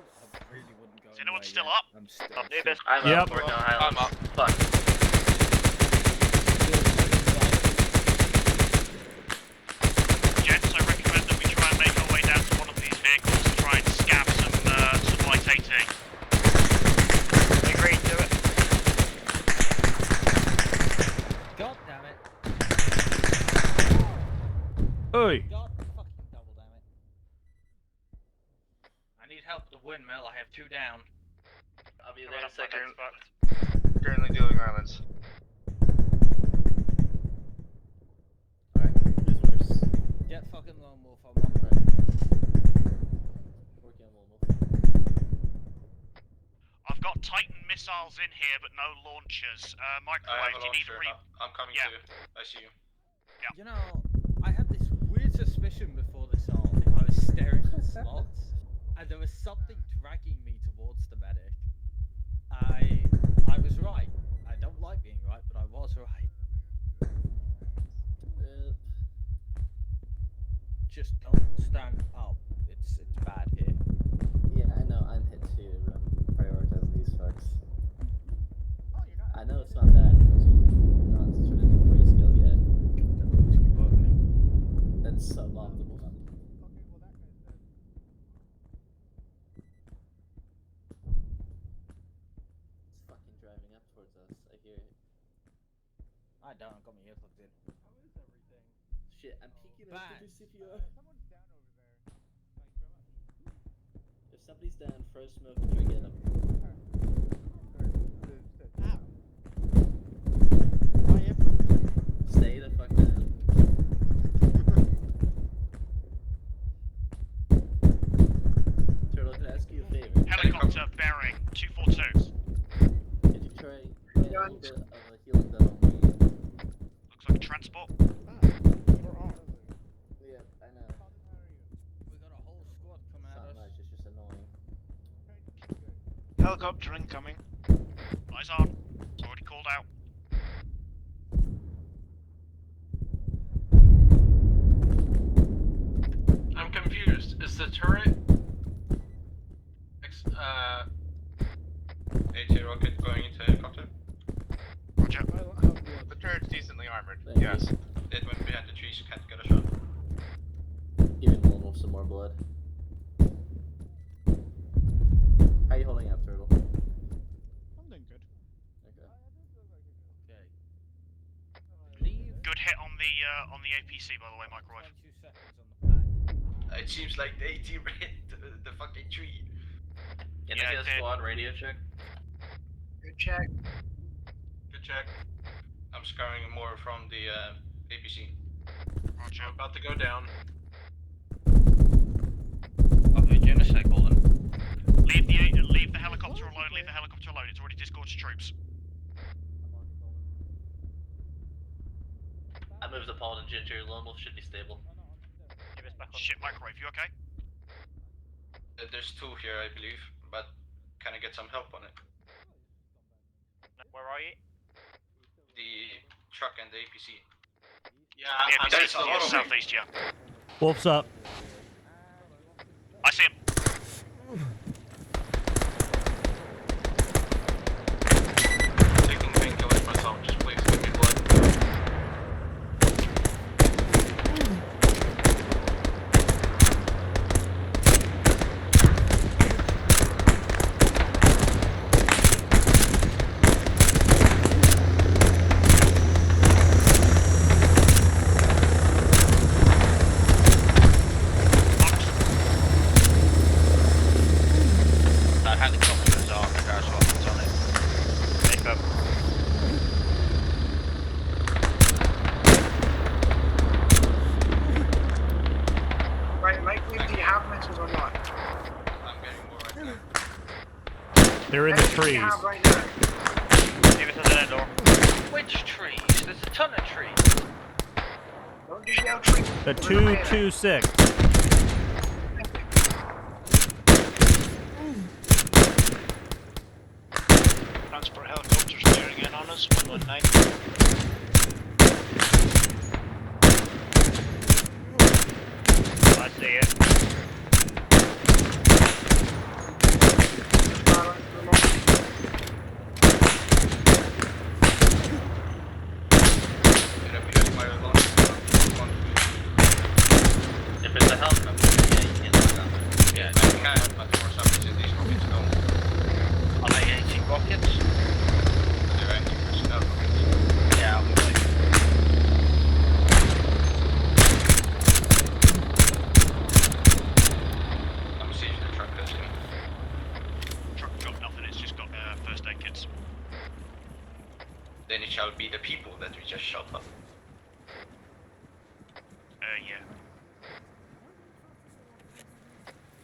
really wouldn't go. Is anyone still yet. up? I'm still. I'm Yep. up. We're going Highlands. I'm up. Fuck. Gents, I recommend that we try and make our way down to one of these vehicles to try and scab some light 18. I agree, do it. God damn it. Oi. God fucking double damn it. I need help with the windmill. I have 2 down. I'll be there in a second. Currently dealing islands. Alright, who's worse? Get fucking Lone Wolf, I'm on that. Working on Lone Wolf. I've got Titan missiles in here, but no launchers. I Microwave, have a do you need a launcher. re... I'm coming Yeah. to you. I see you. You know, I had this weird suspicion before this all. I was staring at the slots, and there was something dragging me towards the medic. I was right. I don't like being right, but I was right. Just don't stand up. It's bad here. Yeah, I know, I'm hit too. I'm prioritizing these fucks. I know it's not bad, it's just not sort of grayscale yet. That's suboptimal. It's fucking driving up towards us, I hear it. I don't. I've got my earplugs in. Shit, I'm peeking Bang. at the CPR. If somebody's down, throw smoke and try to get them. Stay the fuck down. Turtle, can I ask you a favor? Helicopter bearing 242. Could you try a little bit of a healing bell on me? Looks like a transport. Yeah, I know. We got a whole squad coming It's at not us. much, it's just annoying. Helicopter incoming. Eyes on. It's already called out. I'm confused. Is the turret... AT rocket going into helicopter? Roger. The turret's decently armored. Thank you. Yes. It went behind the trees, can't get a shot. Giving Lone Wolf some more blood. How you holding up, Turtle? I'm doing good. Okay. Okay. Leave Good hit on the APC, by the way, Microwave. 2 seconds on the pad. It seems like the AT hit the fucking tree. Can Yeah, I get it a did. squad radio check? Good check. Good check. I'm scouring more from the APC. Roger. I'm about to go down. I'll be in a sec, Holden. Leave the helicopter alone, leave the helicopter alone. It's already disgorged troops. I moved the Paul and Ginger. Lone Wolf should be stable. Shit, Microwave, you okay? There's 2 here, I believe, but can I get some help on it? Where are you? The truck and the APC. Yeah, Yeah, there's a lot of southeast, yeah. Wolf's up. I see him. taking painkillers myself. Just please give me blood. They're in the trees. Right now. Give it to the end door. Which trees? There's a ton of trees. Don't just yell trees. The 226. Transport helicopters bearing in on us. 119. I see it. If it's a helicopter, yeah, you can do that. Yeah, I can, but for some reason these rockets don't. Are they 18 rockets? They're anti-personnel rockets. Yeah, I'm like. Let me see if the truck has them. Truck got nothing, it's just got first aid kits. Then it shall be the people that we just shot up. Yeah.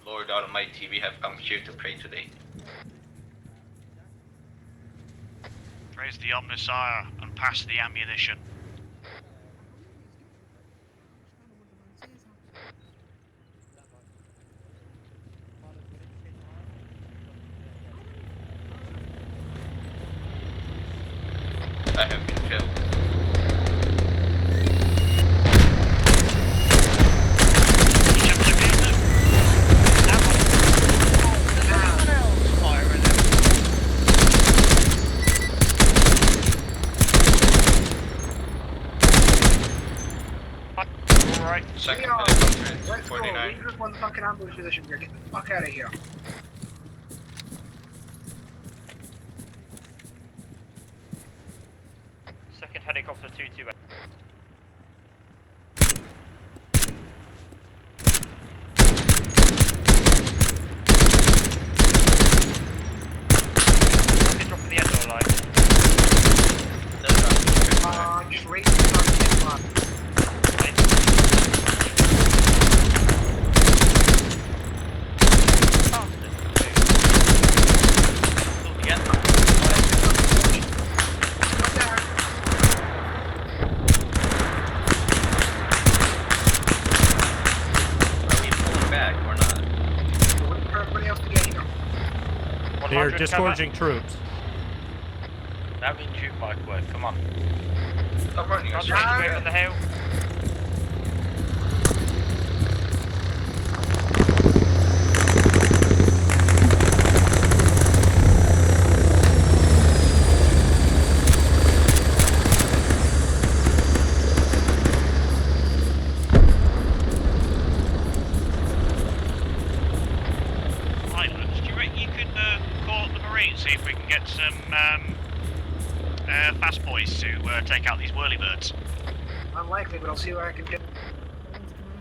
Lord Almighty, we have come here to pray today. Praise the Omnissiah and pass the ammunition. I have been killed. Right. Second Leo, helicopter at let's go. 49. We just one fucking ambush position here. Get the fuck out of here. Second helicopter 228. Drop in the end door line. Just raise the fucking one. They're disgorging troops. That means you bike work, come on. Stop running. Not straight away from the hill. See if we can get some fast boys to take out these whirlybirds. Unlikely, but I'll see what I can do.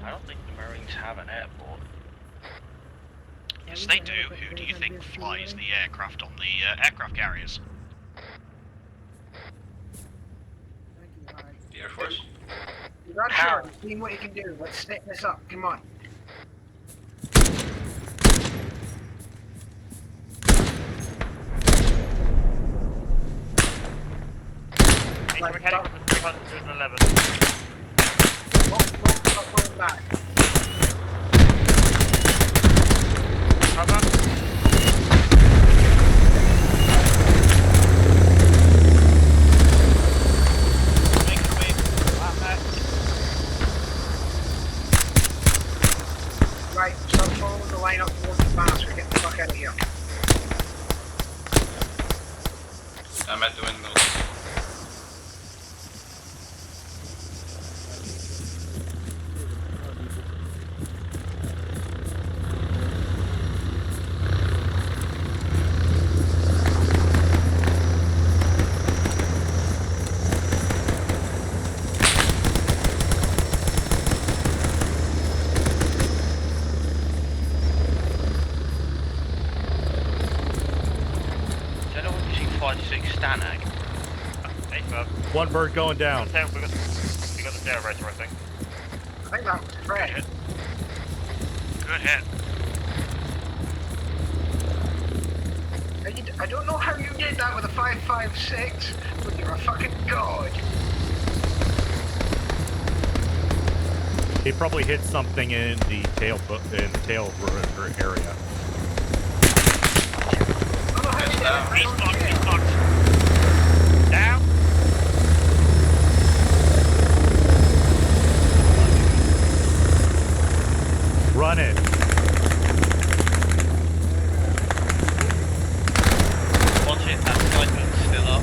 I don't think the Marines have an airport. Yes, they do. Who do you think flies the aircraft on the aircraft carriers? The Air Force. You're not sure. See what you can do. Let's stick this up. Come on. Incoming helicopter 311. Going back. Cover. Right, start following the line up towards the banners. We're getting the fuck out of here. I'm at the windows. One bird going down. We got the generator, I think. I think that was Fred. Good hit. I don't know how you did that with a 5.56, but you're a fucking god. He probably hit something in the tail rotor area. He's fucked. Down. Run it. Watch it, that sniper's still up.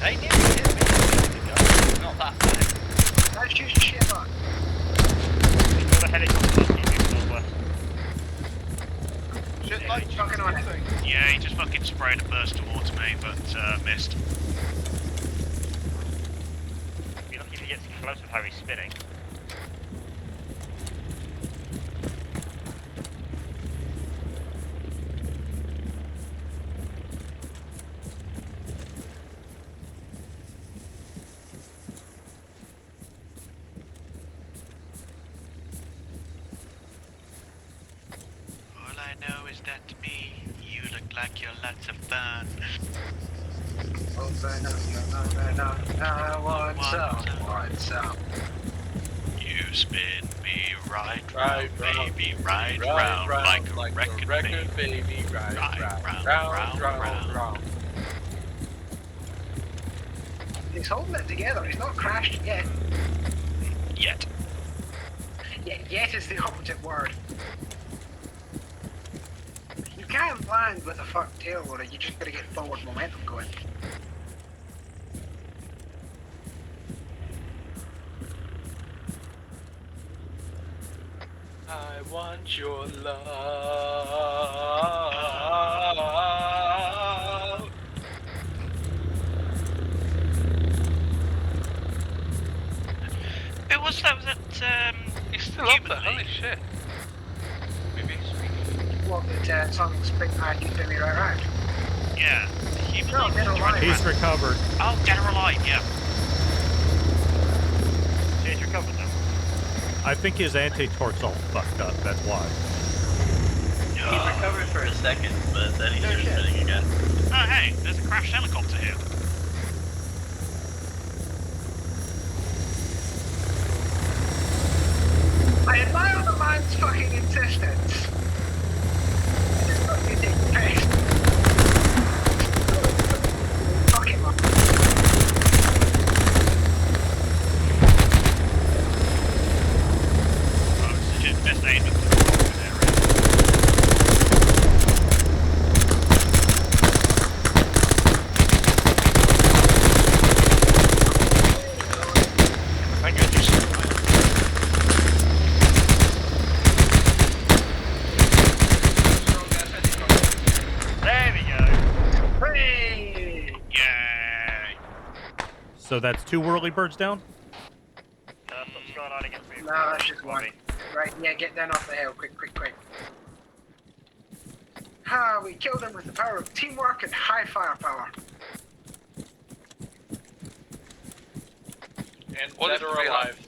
They nearly hit me. Not that bad. That's just shit on. He's got a helicopter moving northwest. Shit, like fucking on it. Yeah, he just fucking sprayed a burst towards me, but missed. Be lucky if he gets close with how he's spinning. All I know is that to me, you look like you're lots of fun. Open up, I want some. You spin me right round, baby, right round, like a record, baby, right round. He's holding it together, he's not crashed yet. Yet. Yeah, yet is the opposite word. You can't land with a fucked tail rotor, you just gotta get forward momentum going. I want your love. Who was that? Was it, He's still up there, holy shit. Maybe What, that something spring pad you threw me right round? Yeah. No, dead or alive. He's recovered. Oh, dead or alive, yeah. He's recovered now. I think his anti-torque's all fucked up, that's why. He recovered for a second, but then he started spinning again. Oh, hey, there's a crashed helicopter here. I admire the man's fucking insistence. Just fucking take the piss. Fuck him up. Oh, it's legit best aim at the Thank you. There we go. Hey! Yay! So that's 2 whirly-birds down? What's going on against me? No, that's just one. Right, yeah, get down off the hill, quick. Ah, we killed him with the power of teamwork and high firepower. And dead or alive.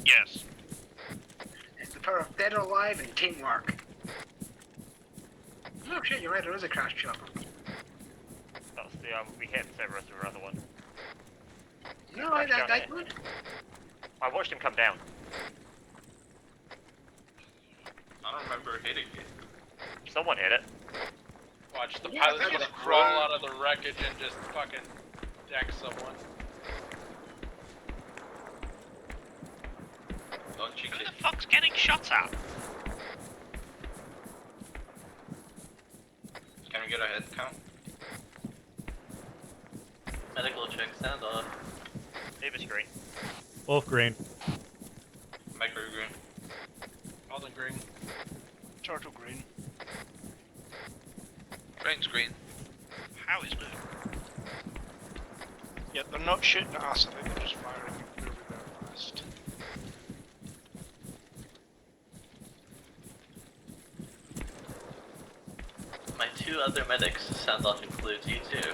Yes. It's the power of dead or alive and teamwork. Oh shit, you're right, there is a crash chopper. That's the, we hit the rest of our other one. No, I would. I watched him come down. I don't remember hitting it. Someone hit it. Watch, the Yeah, pilot's that gonna is crawl right. out of the wreckage and just fucking deck someone. Don't you Who get... the fuck's getting shot at? Can we get a head count? Medical check, stand off. Davis green. Wolf green. Micro green. Alden green. Turtle green. Rain's green. How is blue? Yeah, they're not shooting at us, I think they're just firing really fast. My 2 other medics, sound off includes you too.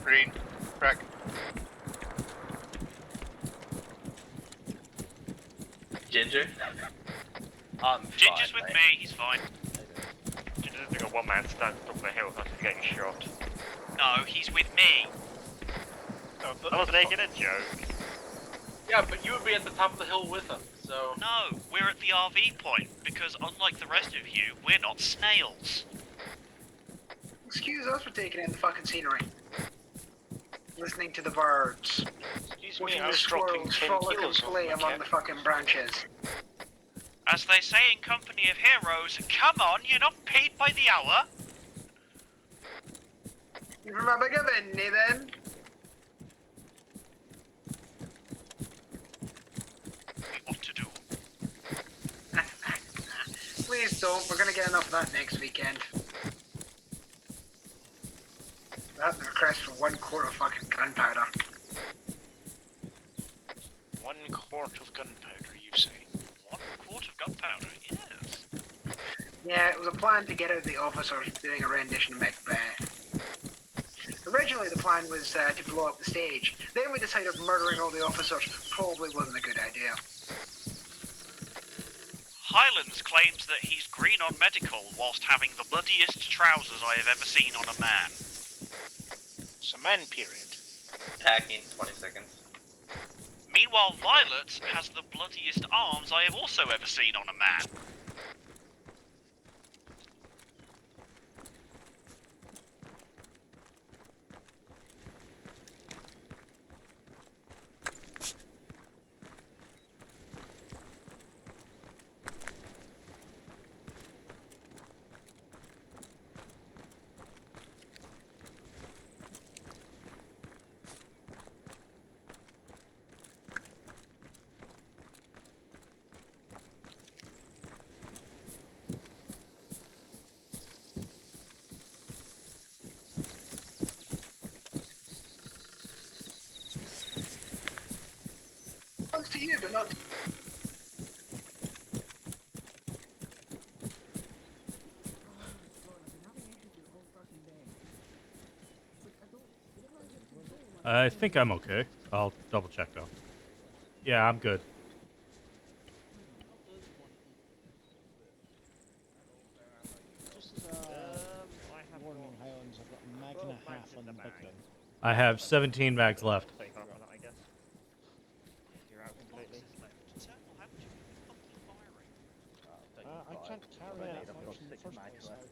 Green. Crack. Ginger? Ginger's with me, he's fine. Ginger's doing a one-man stand up the hill after getting shot. No, he's with me. I was making a joke. Yeah, but you would be at the top of the hill with him, so... No, we're at the RV point, because unlike the rest of you, we're not snails. Excuse us for taking in the fucking scenery. Listening to the birds. Excuse Watching me, I the was dropping squirrels 10 frolic and kilos off play my among cat. the fucking branches. As they say in Company of Heroes, come on, you're not paid by the hour. You from a bigger Benny then? What to do? Please don't, we're gonna get enough of that next weekend. That's the request for 1 quart of fucking gunpowder. 1 quart of gunpowder, you say? 1 quart of gunpowder, yes. Yeah, it was a plan to get out the officers doing a rendition of Macbeth. Originally the plan was to blow up the stage. Then we decided murdering all the officers probably wasn't a good idea. Highlands claims that he's green on medical whilst having the bloodiest trousers I have ever seen on a man. It's a man period. Hacking, 20 seconds. Meanwhile, Violet has the bloodiest arms I have also ever seen on a man. Thanks to you, but not... I think I'm okay. I'll double check though. Yeah, I'm good. Warning Highlands, I've got a mag and a half on the big gun. I have 17 mags left. I guess. You're out completely. I can't carry it. I've got 6 mags left.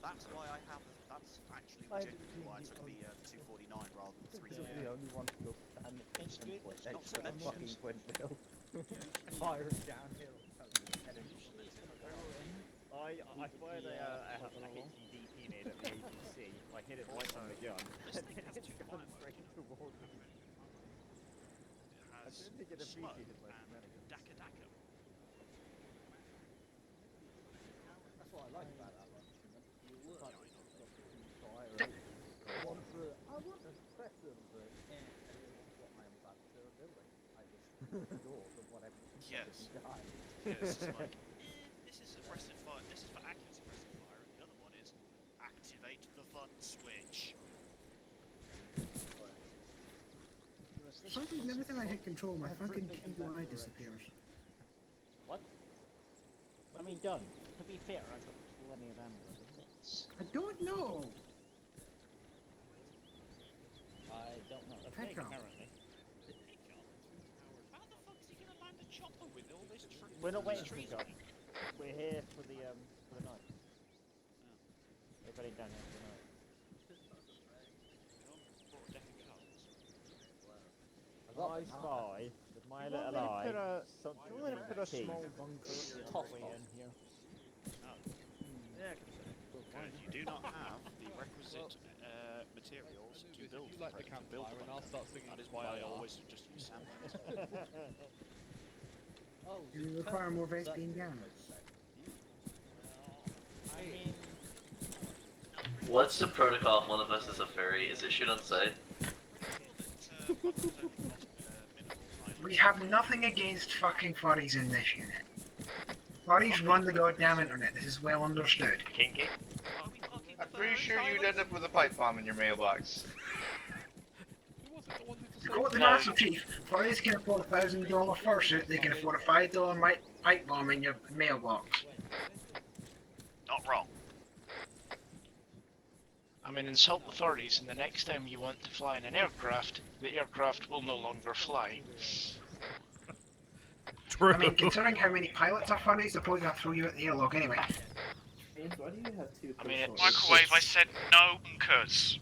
That's why I have. That's actually legitimately why I took the 249 rather than 3. The only one to go stand It's good. next Not to to the mention- fucking windmill. Firing downhill. I fired a HDP nade at the APC. I hit it right on the gun. It's gone straight towards me. I didn't think it appreciated my shenanigans. Daka Daka. That's what I like about that one. You look like I want to press them, but what I am about to do. I just ignore them, whatever. Yes. Die. Yes, it's like, this is suppressive fire. This is for active suppressive fire, and the other one is activate the fun switch. Something, every time I hit control, my fucking PUI disappears. What? I mean, done. To be fair, I've got plenty of ammo as it is. I don't know! I don't know. That's Heck no. apparently. How the fuck is he gonna land a chopper with all this tree? We're not waiting for the job. We're here for the night. We're heading down here for the night. I spy with my little eye something put a key. small bunker Toss way off. in here. Yeah, because you do not have the requisite materials to build the light the to build campfire the and I'll bunker. start singing That is why I Fire. always just use sand. You require more Vespine gas. I mean, What's the protocol if one of us is a fairy? Is it shoot on sight? We have nothing against fucking furries in this unit. Furries run the goddamn internet, this is well understood. Kinky. I'm pretty sure you'd end up with a pipe bomb in your mailbox. quote the No. Master Chief, Floridians can afford a $1,000 fursuit, they can afford a $5 pipe bomb in your mailbox. Not wrong. I mean, insult the 30s, and the next time you want to fly in an aircraft, the aircraft will no longer fly. True. I mean, considering how many pilots are funny, they'll probably have to throw you at the airlock anyway. James, why do you have two I mean, it's Microwave, I said no bunkers.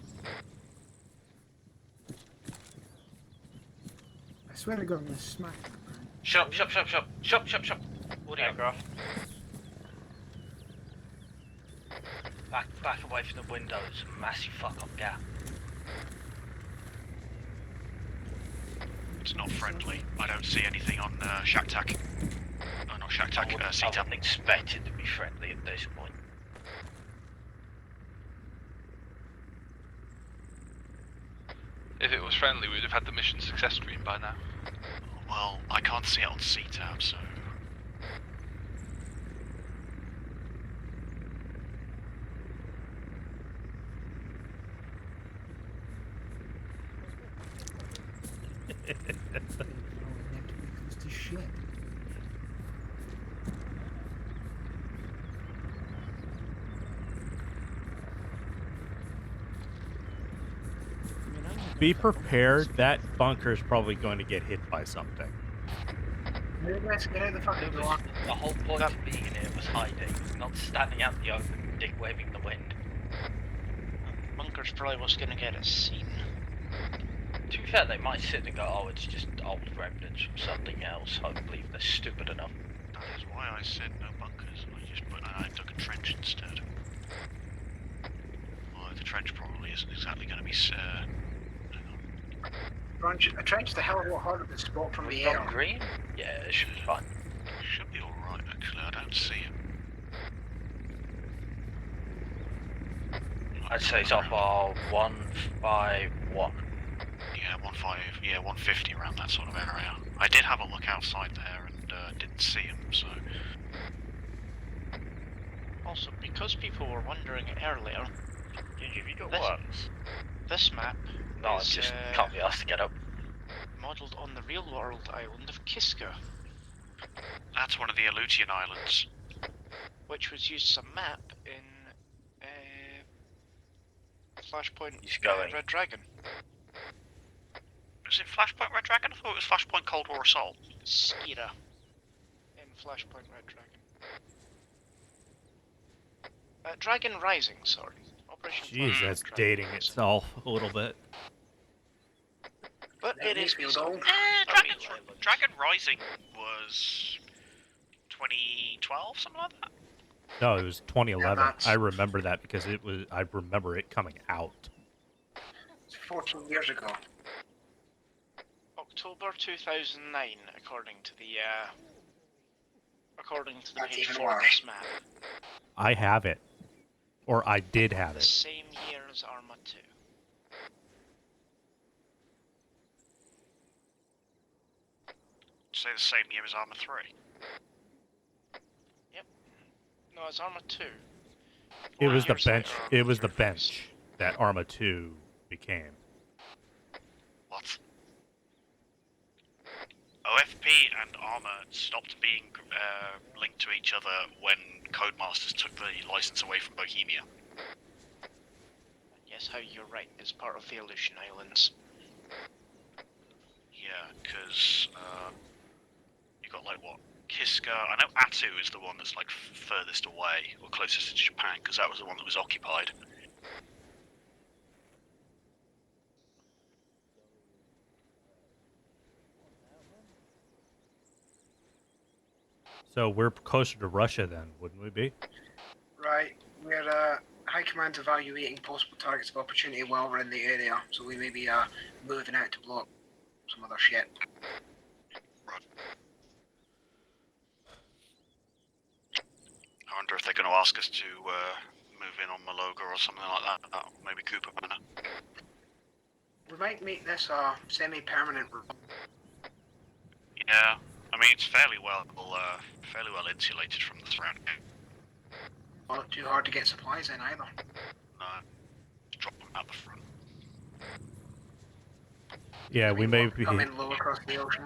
I swear to God, I'm gonna smack that man. Shut up. What do you Aircraft. Back away from the windows. Massive fuck up gap. It's not friendly. I don't see anything on Shack Tac. No, not Shack Tac, I CTAP. wouldn't expect it to be friendly at this point. If it was friendly, we'd have had the mission success screen by now. Well, I can't see it on CTAP, so... It's shit. Be prepared. That bunker is probably going to get hit by something. You guys get out of the fucking door. The whole point of being in here was hiding, not standing out in the open, dick waving in the wind. Bunker's probably what's gonna get us seen. To be fair, they might sit and go, oh, it's just old remnants from something else. Hopefully, if they're stupid enough. That is why I said no bunkers. I dug a trench instead. Well, the trench probably isn't exactly going to be... A trench the hell of a lot harder to spot from the air. Green? Yeah, it should be fine. Should be alright, actually. I don't see him. I'd say it's off our 151. Yeah, 150 around that sort of area. I did have a look outside there and didn't see him, so... Also, because people were wondering earlier, Have you got this map No, is it's just can't be asked to get up. modelled on the real-world island of Kiska, That's one of the Aleutian Islands. which was used as a map in Flashpoint Red Dragon. Was it Flashpoint Red Dragon? I thought it was Flashpoint Cold War Assault. Skira in Flashpoint Red Dragon. Dragon Rising, sorry. Operation Jeez, Dragon that's Rising. dating itself a little bit. But it is Dragon Rising was 2012, something like that. No, it was 2011. that's- I remember that because it was. I remember it coming out. It's 14 years ago. October 2009, according to the That's page even for worse. this map. I have it, or I did have The it. same year as Arma 2. Say the same year as Arma 3. Yep. No, it's Arma 2. It 4 was the years bench. later, It was the Arma 3 bench that Arma 2 became. What? OFP and Arma stopped being linked to each other when Codemasters took the license away from Bohemia. Yes, how you're right, it's part of the Aleutian Islands. Yeah, because you got like what? Kiska. I know Attu is the one that's like furthest away or closest to Japan because that was the one that was occupied. So we're closer to Russia then, wouldn't we be? Right, we're High Command's evaluating possible targets of opportunity while we're in the area, so we may be moving out to block some other shit. Right. I wonder if they're going to ask us to move in on Maloga or something like that. Maybe Cooper Manor. We might make this semi-permanent. Yeah, I mean it's fairly well insulated from the surrounding. Not too hard to get supplies in either. No, just drop them out the front. Yeah, we may be. Coming low across the ocean.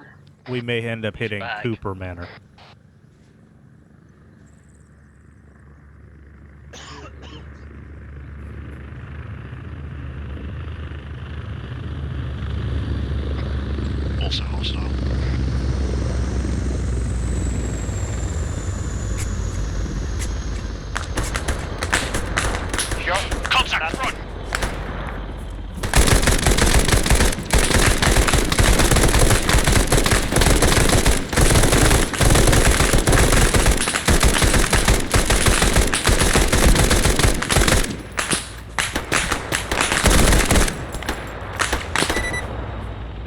We may end up hitting back. Cooper Manor. Also hostile. Contact, run!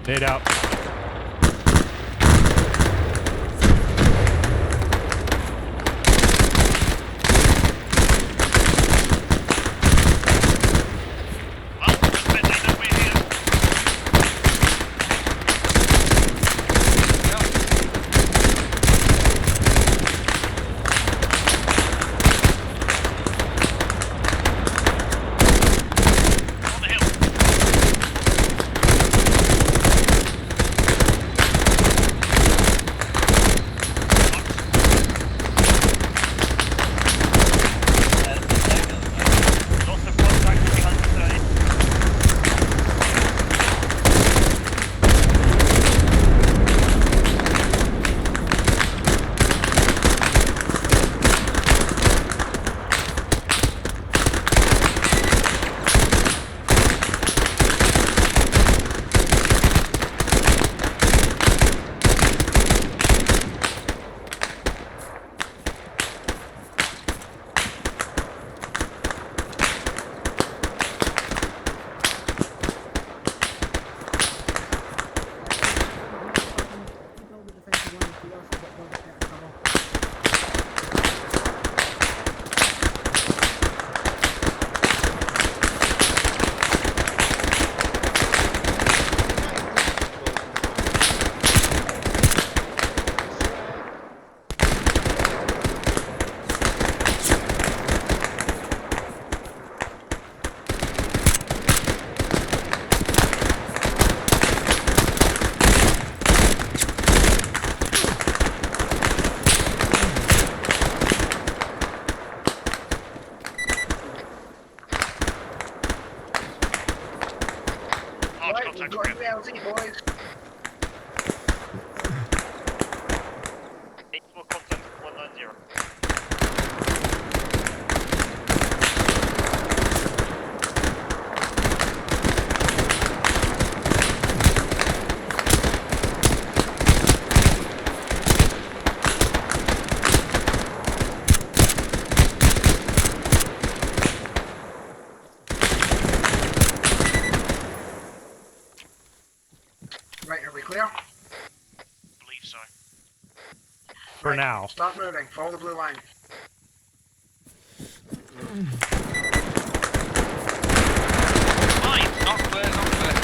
Nade out. Right, are we clear? Believe so. For now. Start moving. Follow the blue line. Fine, not clear, not clear.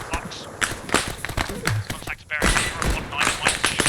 Box. Contact bearing 019 at my position.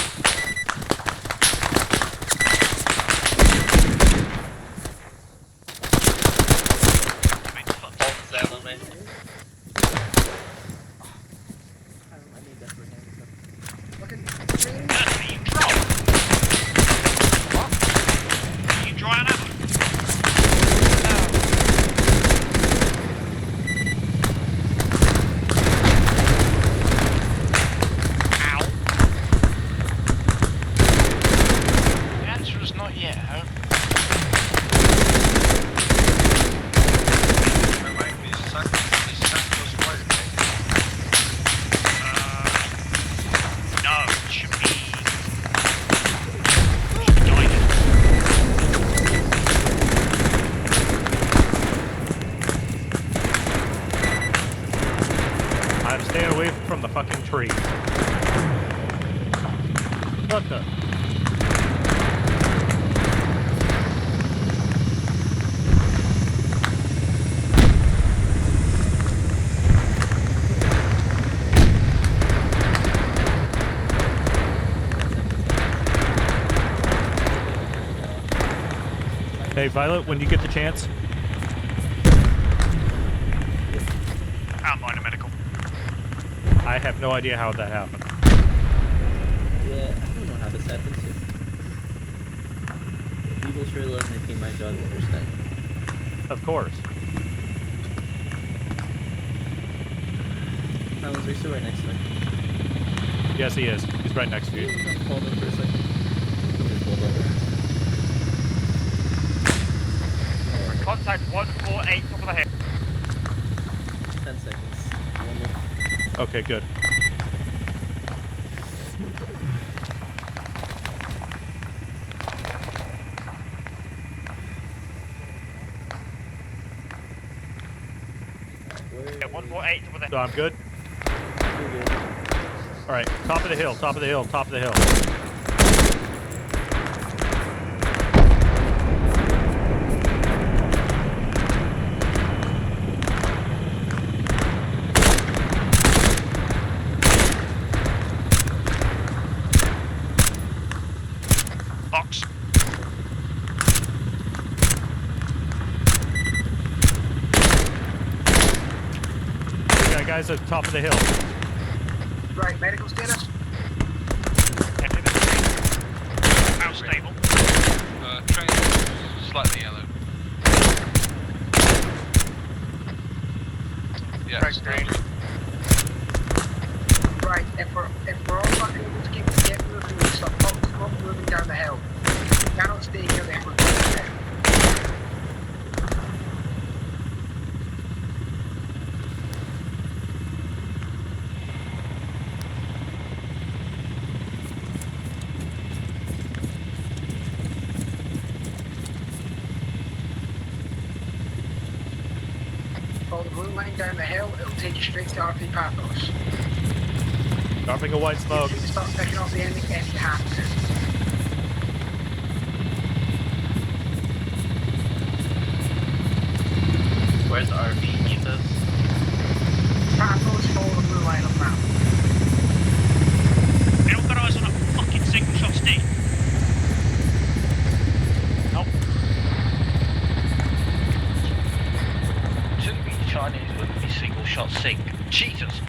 Tree. What the? Hey, Violet, when you get the chance, can't find a medical. I have no idea how that happened. Yeah, I don't know how this happens. People sure love making my job interesting. Of course. Are you still right next to me? Yes, he is. He's right next to you. Hold on for a second. Just hold over. Contact 148 top of the hill. 10 seconds. Okay, good. Yeah, 148 top of the hill. So I'm good? Alright, top of the hill, top of the hill, top of the hill. Box. We got guys at the top of the hill. Right, medical status? House stable. Train slightly yellow. Yeah. Green. Right, if we're all not able to get moving, we stop moving down the hill. We cannot stay here then, we're going there. Follow the blue line down the hill, it'll take you straight to RP Pathos. Dropping a white smoke. You start picking off the enemy hands. Where's RP? Keep this. Pathos, follow the blue line on the map. Anyone got eyes on a fucking single shot stick? Nope. Shouldn't be Chinese, wouldn't be single shot sink. Jesus!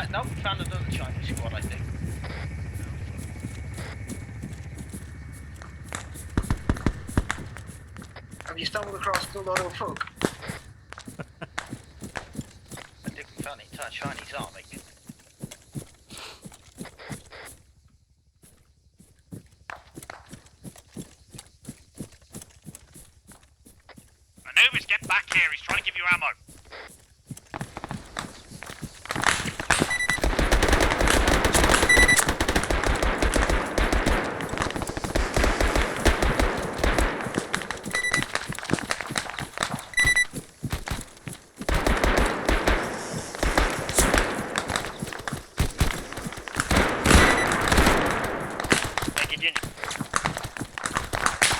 No, we found another Chinese squad, I think. Have you stumbled across the lot of folk? I think we found the entire Chinese army. Anubis, get back here. He's trying to give you ammo.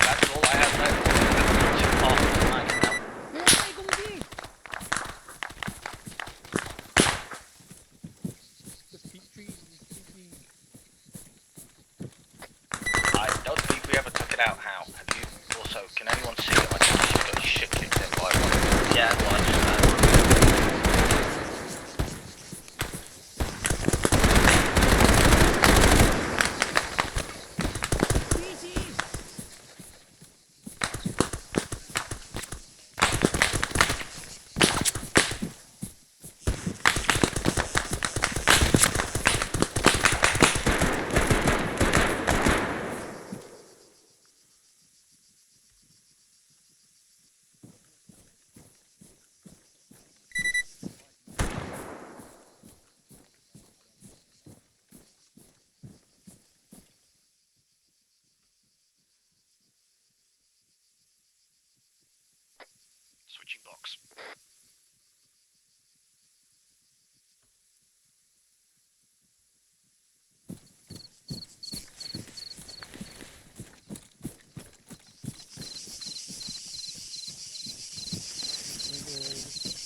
That's all I have left. Half the night now. I don't think we ever took it out. How? Have you? Also, can anyone see it? I think she's got shit kicked in by one. Yeah, well, I just Switching box.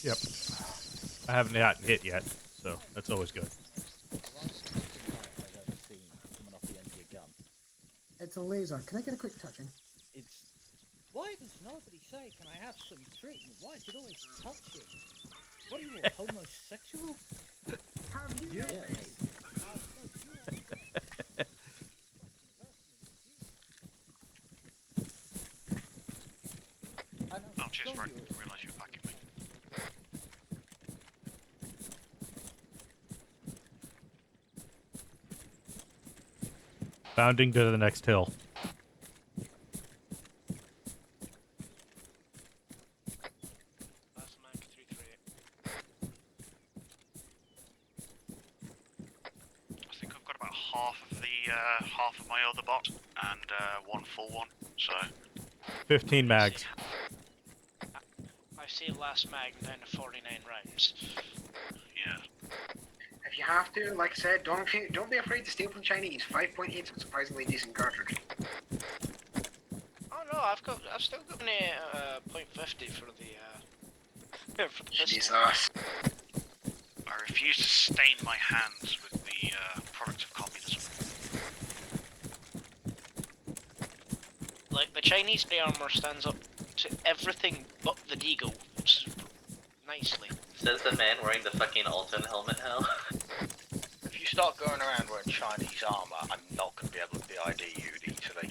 Yep. I haven't gotten hit yet, so that's always good. It's a laser. Can I get a quick touching? It's Why does nobody say, can I have some treatment? Why is it always touching? What are you, a homosexual? Have you? Oh, cheers, Frank. Didn't realise you were packing me. Bounding to the next hill. Last mag 338. I think I've got about half of my other bot and one full one. So 15 mags. I see last mag down to 49 rounds. yeah. If you have to, like I said, don't be afraid to steal from Chinese. 5.8 is a surprisingly decent cartridge. Oh no, I've still got a .50 for the for the pistol. Jesus. I refuse to stain my hands with the product of communism. Like the Chinese play armor stands up to everything but the deagle nicely. Says the man wearing the fucking Alton helmet now. If you start going around wearing Chinese armor, I'm not going to be able to BID you easily.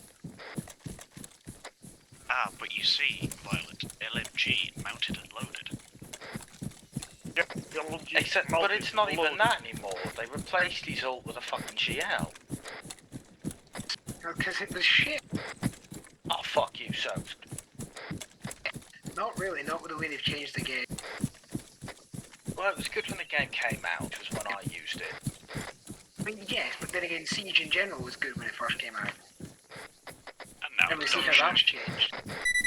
Ah, but you see, Violet, LMG mounted and loaded. Yep, LMG Except, but mounted it's not and even loaded. that anymore. They replaced his ult with a fucking GL. Because it was shit. Oh, fuck you, so. Not really, not with the way they've changed the game. Well, it was good when the game came out, which was when I used it. I mean, yes, but then again, Siege in general was good when it first came out. And now And we it's see how that's changed.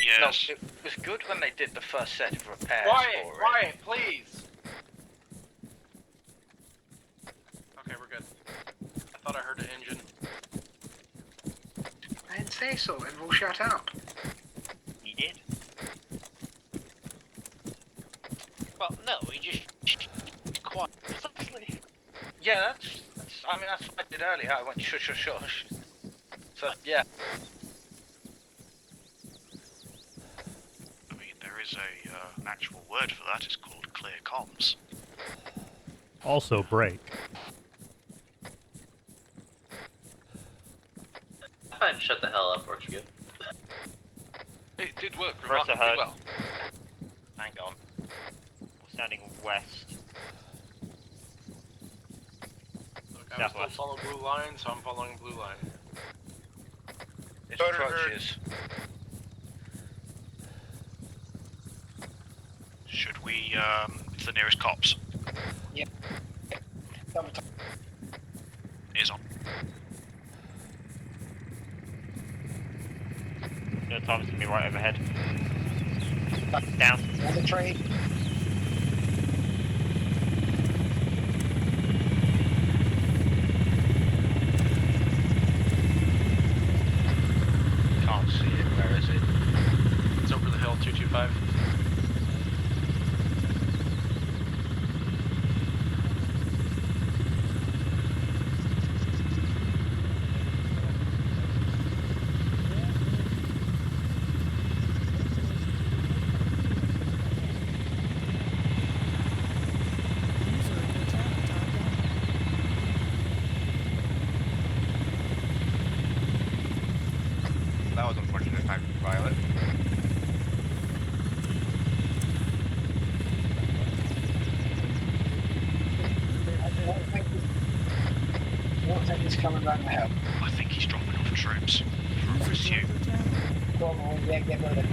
Yes. No, it was good when they did the first set of repairs Quiet, for it. quiet, please. Okay, we're good. I thought I heard an engine. I didn't say so, and we'll shut up. He did. Well, no, he just quiet. Yeah, that's I mean, that's what I did earlier. I went shush, shush, shush. So, yeah. I mean, there is an actual word for that. It's called clear comms. Also break. I find shut the hell up works good. It did work Press remarkably ahead. well. Hang on. We're standing west. Look, I was Southwest. still follow blue line, so I'm following blue line. It's crutches. Should we, it's the nearest cops. Yep. Is on. No, Tom's gonna be right overhead. Down. On the train. Can't see it. Where is it? It's over the hill, 225. That was unfortunate time for Violet. I don't think he's coming around the hill. I think he's dropping off troops for pursuit. Go on, yeah, get rid of it.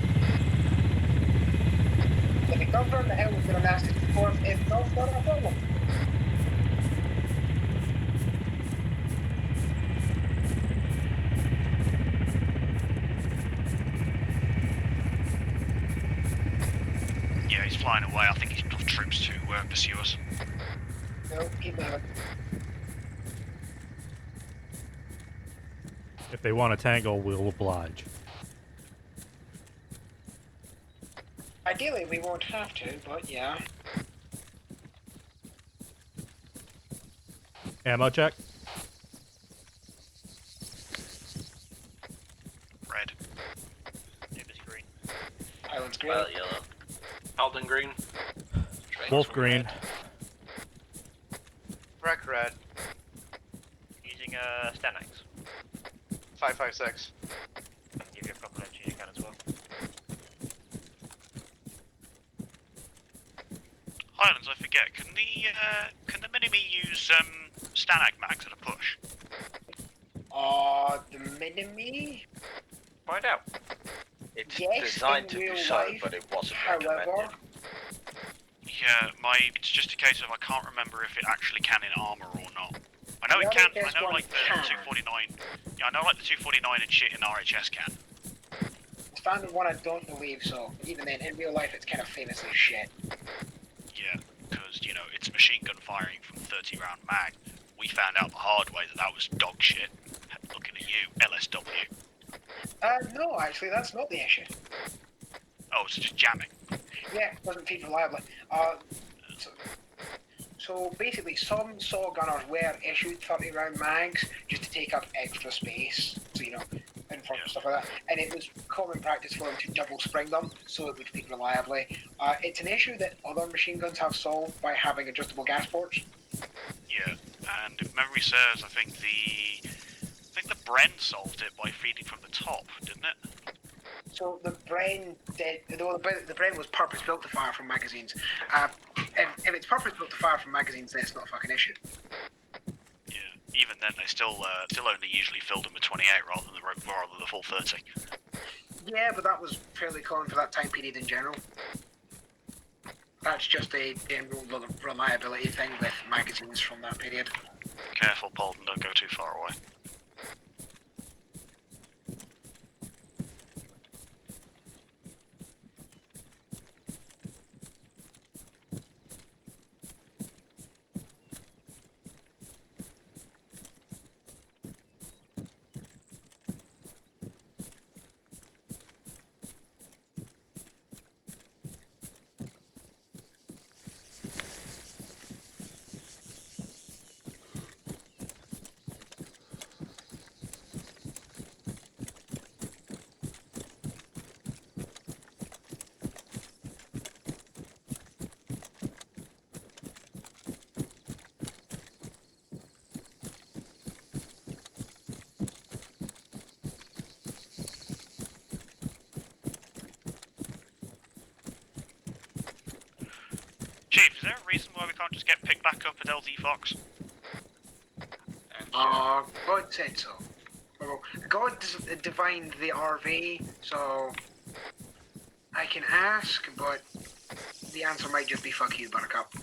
If he comes around the hill, we're going to last it before. If not, not a problem. Yeah, he's flying away. I think he's got troops to pursue us. No, keep moving. If they want to tangle, we'll oblige. Ideally, we won't have to, but yeah. Ammo check. Red. Near the screen. Giants green. Violet yellow. Alden green. Wolf green. Wreck red. Using Stanax. 556. I can give you a couple of you can as well. Highlands, I forget. Can the mini-me use Stalag mags at a push? The mini-me? Find out. It's Yes, designed in to do real so, life, but it wasn't however, recommended. Yeah, it's just a case of I can't remember if it actually can in Arma or not. I know I it know can. there's I know one like the can. 249. Yeah, I know like the 249 and shit in RHS can. standard one, I don't believe so. Even then, in real life, it's kind of famously shit. Yeah, because you know it's machine gun firing from 30 round mag. We found out the hard way that was dog shit. Looking at you, LSW. No, actually, that's not the issue. Oh, it's just jamming. Yeah, it doesn't feed reliably. So basically, some saw gunners were issued 30 round mags just to take up extra space, so you know, in front and stuff like that. And it was common practice for them to double spring them so it would feed reliably. It's an issue that other machine guns have solved by having adjustable gas ports. Yeah, and if memory serves, I think the Bren solved it by feeding from the top, didn't it? So the Bren did, though the Bren was purpose built to fire from magazines. If it's purpose built to fire from magazines, then it's not a fucking issue. Yeah, even then they still only usually filled them with 28 rather than the full 30. Yeah, but that was fairly common for that time period in general. That's just a general reliability thing with magazines from that period. Careful, Polden, don't go too far away. Chief, is there a reason why we can't just get picked back up at LD Fox? God said so. Well, God divined the RV, so I can ask, but the answer might just be fuck you, Buttercup.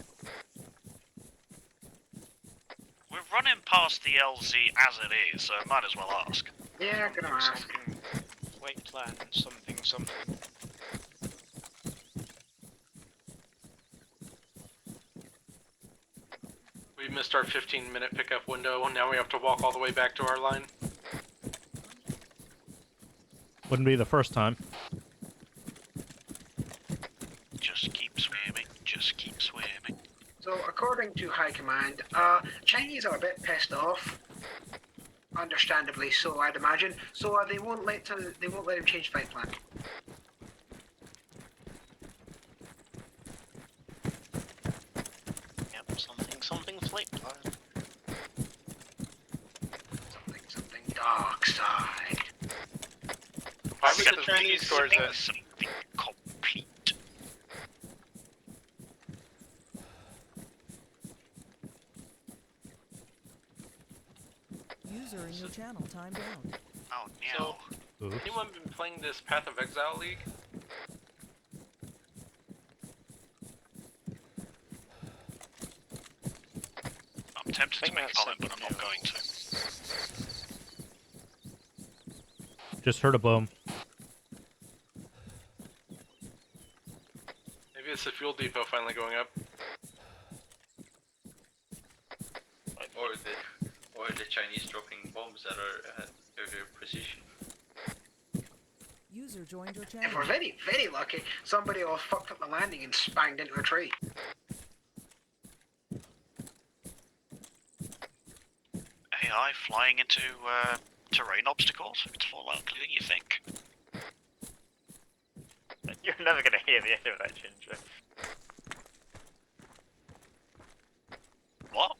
We're running past the LZ as it is, so might as well ask. Yeah, I'm gonna ask. Flight plan, something. We missed our 15-minute pickup window, and now we have to walk all the way back to our line. Wouldn't be the first time. Just keep swimming, just keep swimming. So, according to High Command, Chinese are a bit pissed off. Understandably so, I'd imagine. So they won't let him change flight plan. Yep, something flight plan. Something dark side. Why would the Chinese scores something complete? User in your channel timed out. Oh no. So, anyone been playing this Path of Exile League? I'm tempted to make a comment, but I'm not going to. Just heard a boom. Maybe it's the fuel depot finally going up. Or the Chinese dropping bombs that are over precision. User joined your If channel. we're very, very lucky, somebody will have fucked up the landing and spanged into a tree. AI flying into terrain obstacles? It's more likely than you think. You're I'm never gonna hear the end of that, Ginger. What?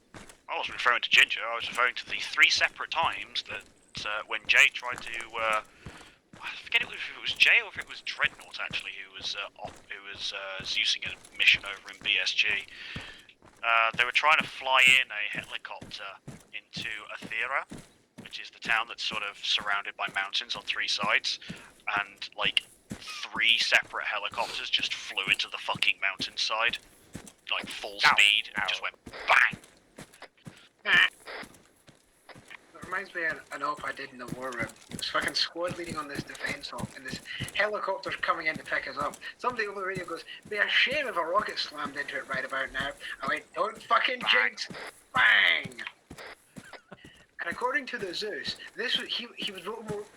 I wasn't referring to Ginger. I was referring to the 3 separate times that when Jay tried to. I forget if it was Jay or if it was Dreadnought actually who was using a mission over in BSG. They were trying to fly in a helicopter into Athera, which is the town that's sort of surrounded by mountains on 3 sides, and like 3 separate helicopters just flew into the fucking mountainside, like full speed, and just went bang. It reminds me of an op I did in the war room. It was fucking squad leading on this defense op, and this helicopter's coming in to pick us up. Somebody over the radio goes, "Be a shame if a rocket slammed into it right about now." I went, "Don't fucking jinx!" Bang! And according to the Zeus, this was, he was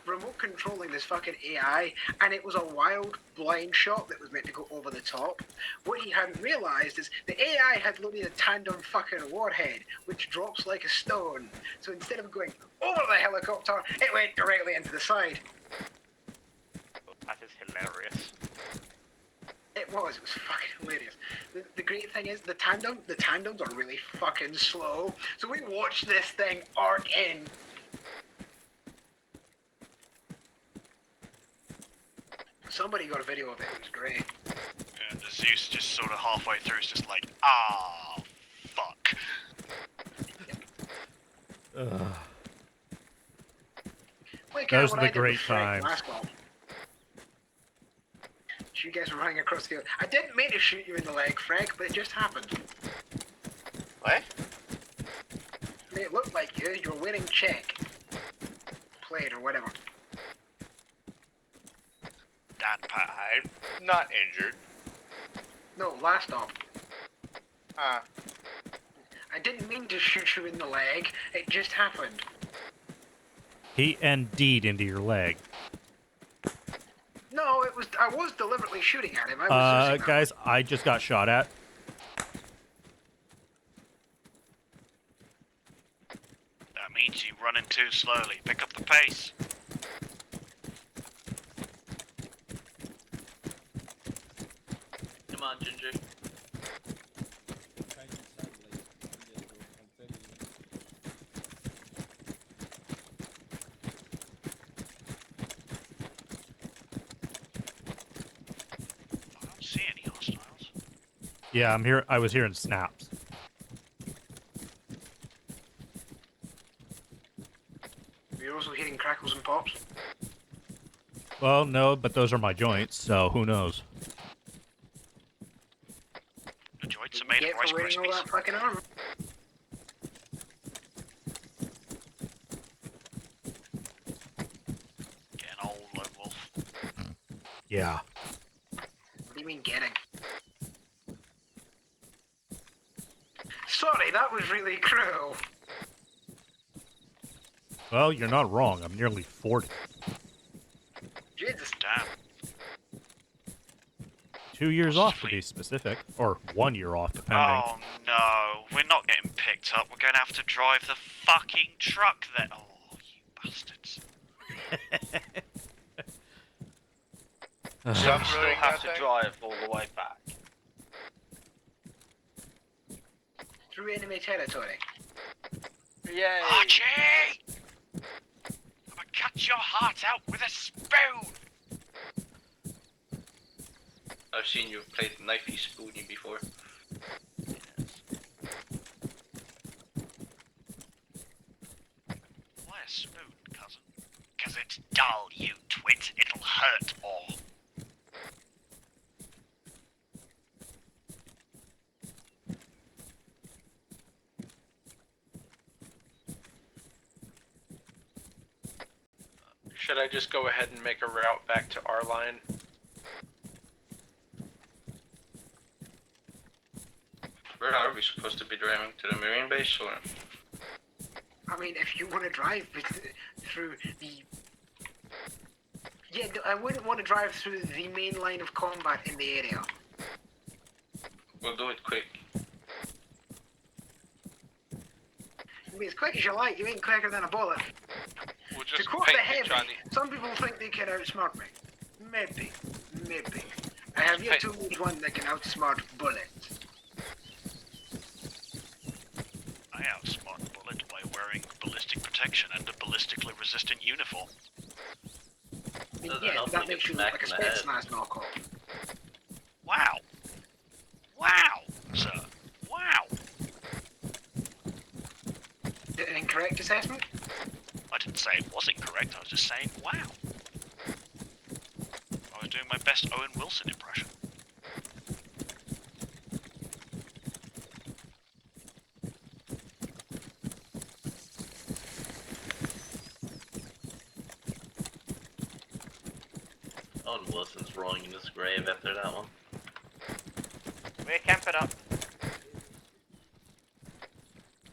remote controlling this fucking AI, and it was a wild blind shot that was meant to go over the top. What he hadn't realised is the AI had loaded a tandem fucking warhead, which drops like a stone. So instead of going over the helicopter, it went directly into the side. That is hilarious. It was fucking hilarious. The great thing is the tandems are really fucking slow. So we watched this thing arc in. Somebody got a video of it, it was great. And the Zeus just sort of halfway through is just like, ah, fuck. Those are the great times. You guys were running across the field. I didn't mean to shoot you in the leg, Frank, but it just happened. What? I mean, it looked like you were winning check. Played or whatever. I'm not injured. No, last op. I didn't mean to shoot you in the leg. It just happened. He ND'd into your leg. No, it was. I was deliberately shooting at him. I was guys, I just got shot at. That means you're running too slowly. Pick up the pace. Come on, Ginger. Yeah, I'm here. I was hearing snaps. You're also hitting crackles and pops. Well, no, but those are my joints, so who knows? The joints are made of Rice Krispies. All that fucking armor. Getting old, Lone Wolf. Yeah. What do you mean getting? Sorry, that was really cruel. Well, you're not wrong. I'm nearly 40. Jesus. Damn. 2 years off to be specific, or 1 year off, depending. Oh no, we're not getting picked up. We're going to have to drive the fucking truck then. Oh, you bastards. Some still have to drive all the way back. Through enemy territory. Yay! Archie! I'm gonna cut your heart out with a spoon! I've seen you play knifey spoony before. Why a spoon, cousin? Because it's dull, you twit. It'll hurt more. Should I just go ahead and make a route back to our line? Where are we supposed to be driving? To the Marine base or? I mean, if you want to drive through the... Yeah, I wouldn't want to drive through the main line of combat in the area. We'll do it quick. I mean, as quick as you like, you ain't quicker than a bullet. We'll To quote the heavy, some people think they can outsmart me. Maybe. I have yet to meet one that can outsmart bullets. I outsmart Bullet by wearing ballistic protection and a ballistically resistant uniform. I mean, yeah, but that makes you look like a Spetsnaz knockoff. Wow! Wow, sir! Wow! An incorrect assessment? I didn't say it was incorrect, I was just saying wow. I was doing my best Owen Wilson impression. Owen Wilson's rolling in his grave after that one. We're camping up.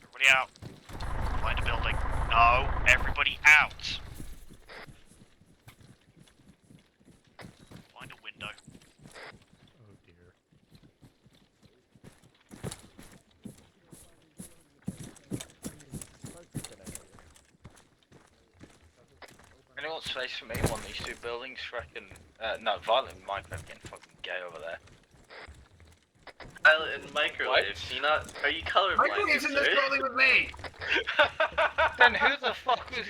Everybody out. Find a building. No, everybody out. Find a window. Oh dear. Anyone space for me? One of these two buildings, reckon. No, Violent and Minecraft getting fucking gay over there. Pilot and microwaves. Are you colorblind? Microwaves in this building with me! Then who the fuck was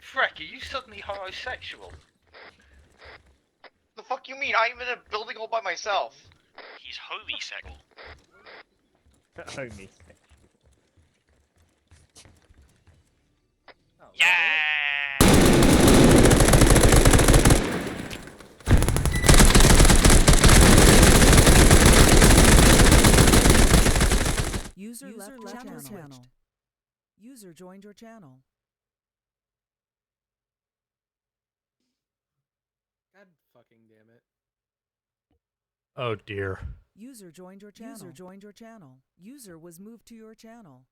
Freck, are you suddenly homosexual? The fuck you mean? I'm in a building all by myself. He's homosexual. Homie. User left channel. User joined your channel. God fucking damn it. Oh dear. User joined your channel. User joined your channel. User was moved to your channel.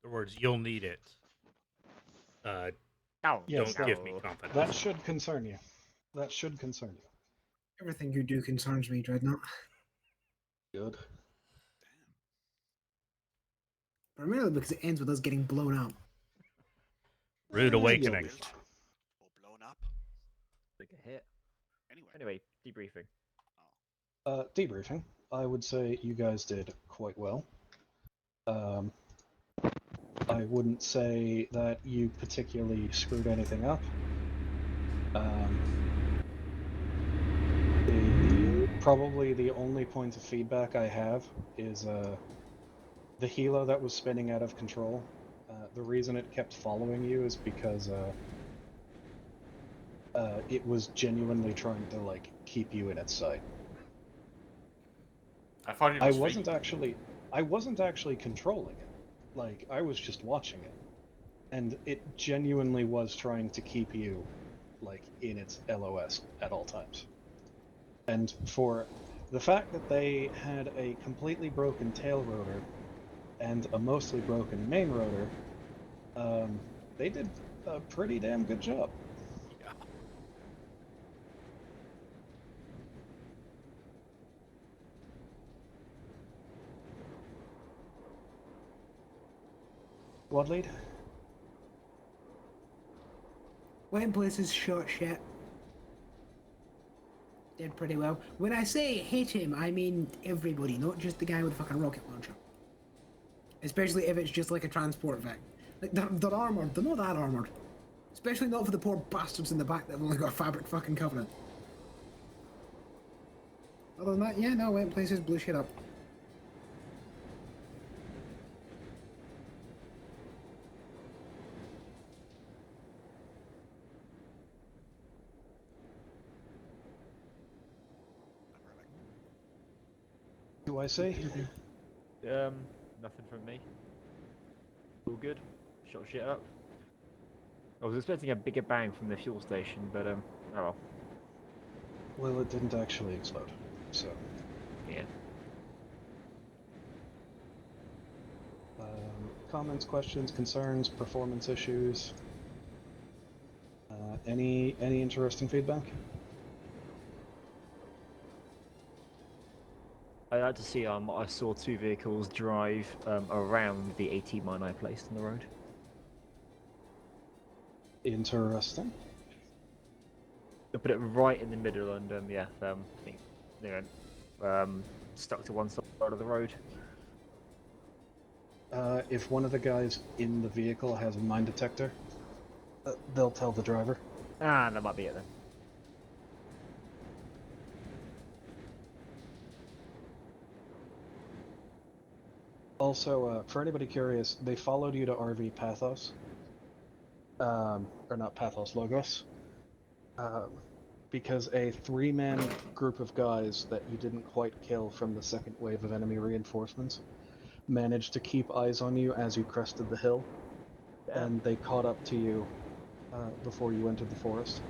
In other words, you'll need it. Yes, don't give me confidence. That should concern you. That should concern you. Everything you do concerns me, Dreadnought. Good. Primarily because it ends with us getting blown up. Rude awakening. Or blown up. Take a hit. Anyway, debriefing. Debriefing. I would say you guys did quite well. I wouldn't say that you particularly screwed anything up. Probably the only point of feedback I have is the helo that was spinning out of control. The reason it kept following you is because it was genuinely trying to like keep you in its sight. I thought it I was wasn't actually controlling it. Like I was just watching it, and it genuinely was trying to keep you like in its LOS at all times. And for the fact that they had a completely broken tail rotor and a mostly broken main rotor, they did a pretty damn good job. Yeah. Squad lead? Went places shot shit. Did pretty well. When I say hit him, I mean everybody, not just the guy with a fucking rocket launcher. Especially if it's just like a transport Vic. Like, they're armoured, they're not that armoured. Especially not for the poor bastards in the back that have only got a fabric fucking covenant. Other than that, yeah, no, went places, blew shit up. Do I say? Nothing from me. All good. Shot shit up. I was expecting a bigger bang from the fuel station, but oh well. Well, it didn't actually explode, so. Yeah. Comments, questions, concerns, performance issues. Any interesting feedback? I like to see I saw two vehicles drive around the AT mine I placed on the road. Interesting. They put it right in the middle, and yeah, I think stuck to one side of the road. If one of the guys in the vehicle has a mine detector, they'll tell the driver. Ah, that might be it then. Also, for anybody curious, they followed you to RV Pathos. Or not Pathos, Logos. Because a 3-man group of guys that you didn't quite kill from the second wave of enemy reinforcements managed to keep eyes on you as you crested the hill, and they caught up to you before you entered the forest.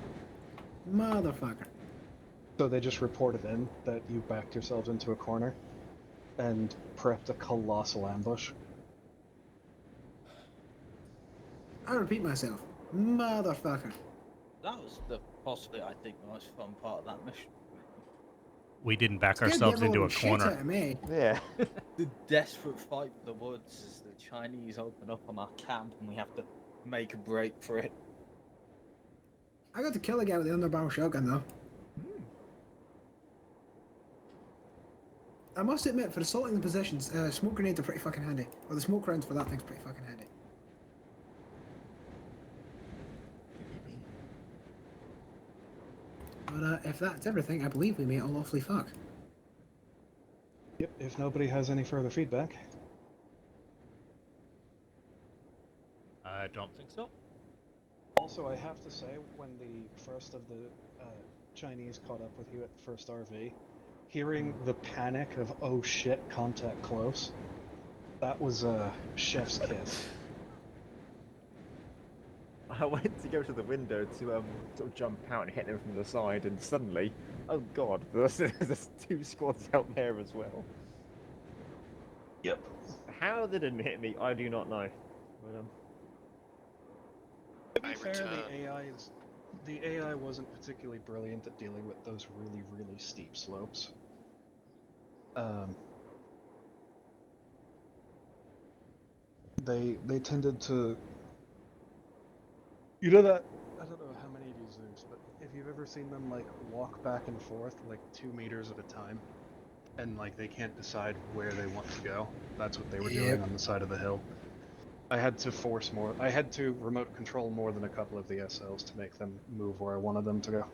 Motherfucker. So they just reported in that you backed yourselves into a corner and prepped a colossal ambush. I repeat myself. Motherfucker. That was possibly, I think, the most fun part of that mission. We didn't back Scared the ourselves into a shit out corner. of me. Yeah. The desperate fight for the woods as the Chinese open up on our camp and we have to make a break for it. I got to kill a guy with the underbarrel shotgun though. I must admit, for assaulting the positions, smoke grenades are pretty fucking handy. Or the smoke rounds for that thing's pretty fucking handy. But if that's everything, I believe we may all awfully fuck. Yep, if nobody has any further feedback. I don't think so. Also, I have to say, when the first of the Chinese caught up with you at the first RV, hearing the panic of, oh shit, contact close, that was a chef's kiss. I went to go to the window to sort of jump out and hit them from the side, and suddenly, oh god, there's 2 squads out there as well. Yep. How they didn't hit me, I do not know. But, To be fair, the AI wasn't particularly brilliant at dealing with those really, really steep slopes. They tended to, you know that, I don't know how many of you Zeus, but if you've ever seen them like walk back and forth like 2 meters at a time, and like they can't decide where they want to go, that's what they were doing on the side of the hill. I had to remote control more than a couple of the SLs to make them move where I wanted them to go.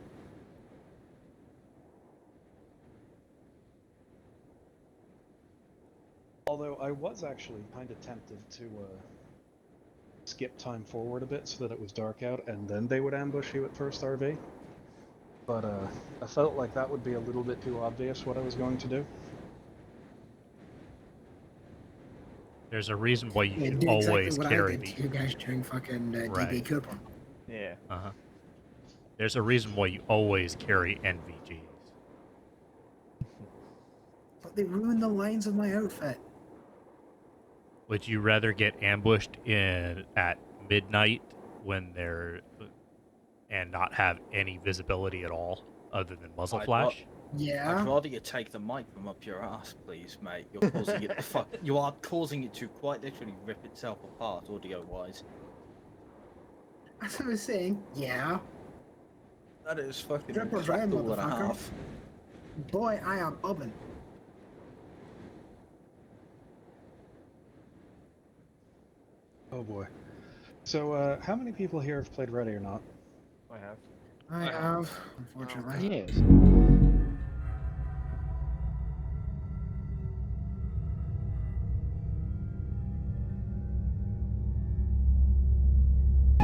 Although I was actually kind of tempted to skip time forward a bit so that it was dark out and then they would ambush you at first RV. But I felt like that would be a little bit too obvious what I was going to do. There's a reason why you should did always exactly what carry I did the. to you guys during fucking Right. DB Cooper. yeah. Uh-huh. There's a reason why you always carry NVGs. But they ruined the lines of my outfit. Would you rather get ambushed at midnight when they're and not have any visibility at all other than muzzle flash? Yeah. I'd rather you take the mic from up your ass, please, mate. You're causing it to you are causing it to quite literally rip itself apart, audio-wise. That's what I was saying. Yeah. That is fucking Triple drive, cool and a motherfucker. half. Boy, I am oven. Oh boy. So, how many people here have played Ready or Not? I have. I have, unfortunately. Yes.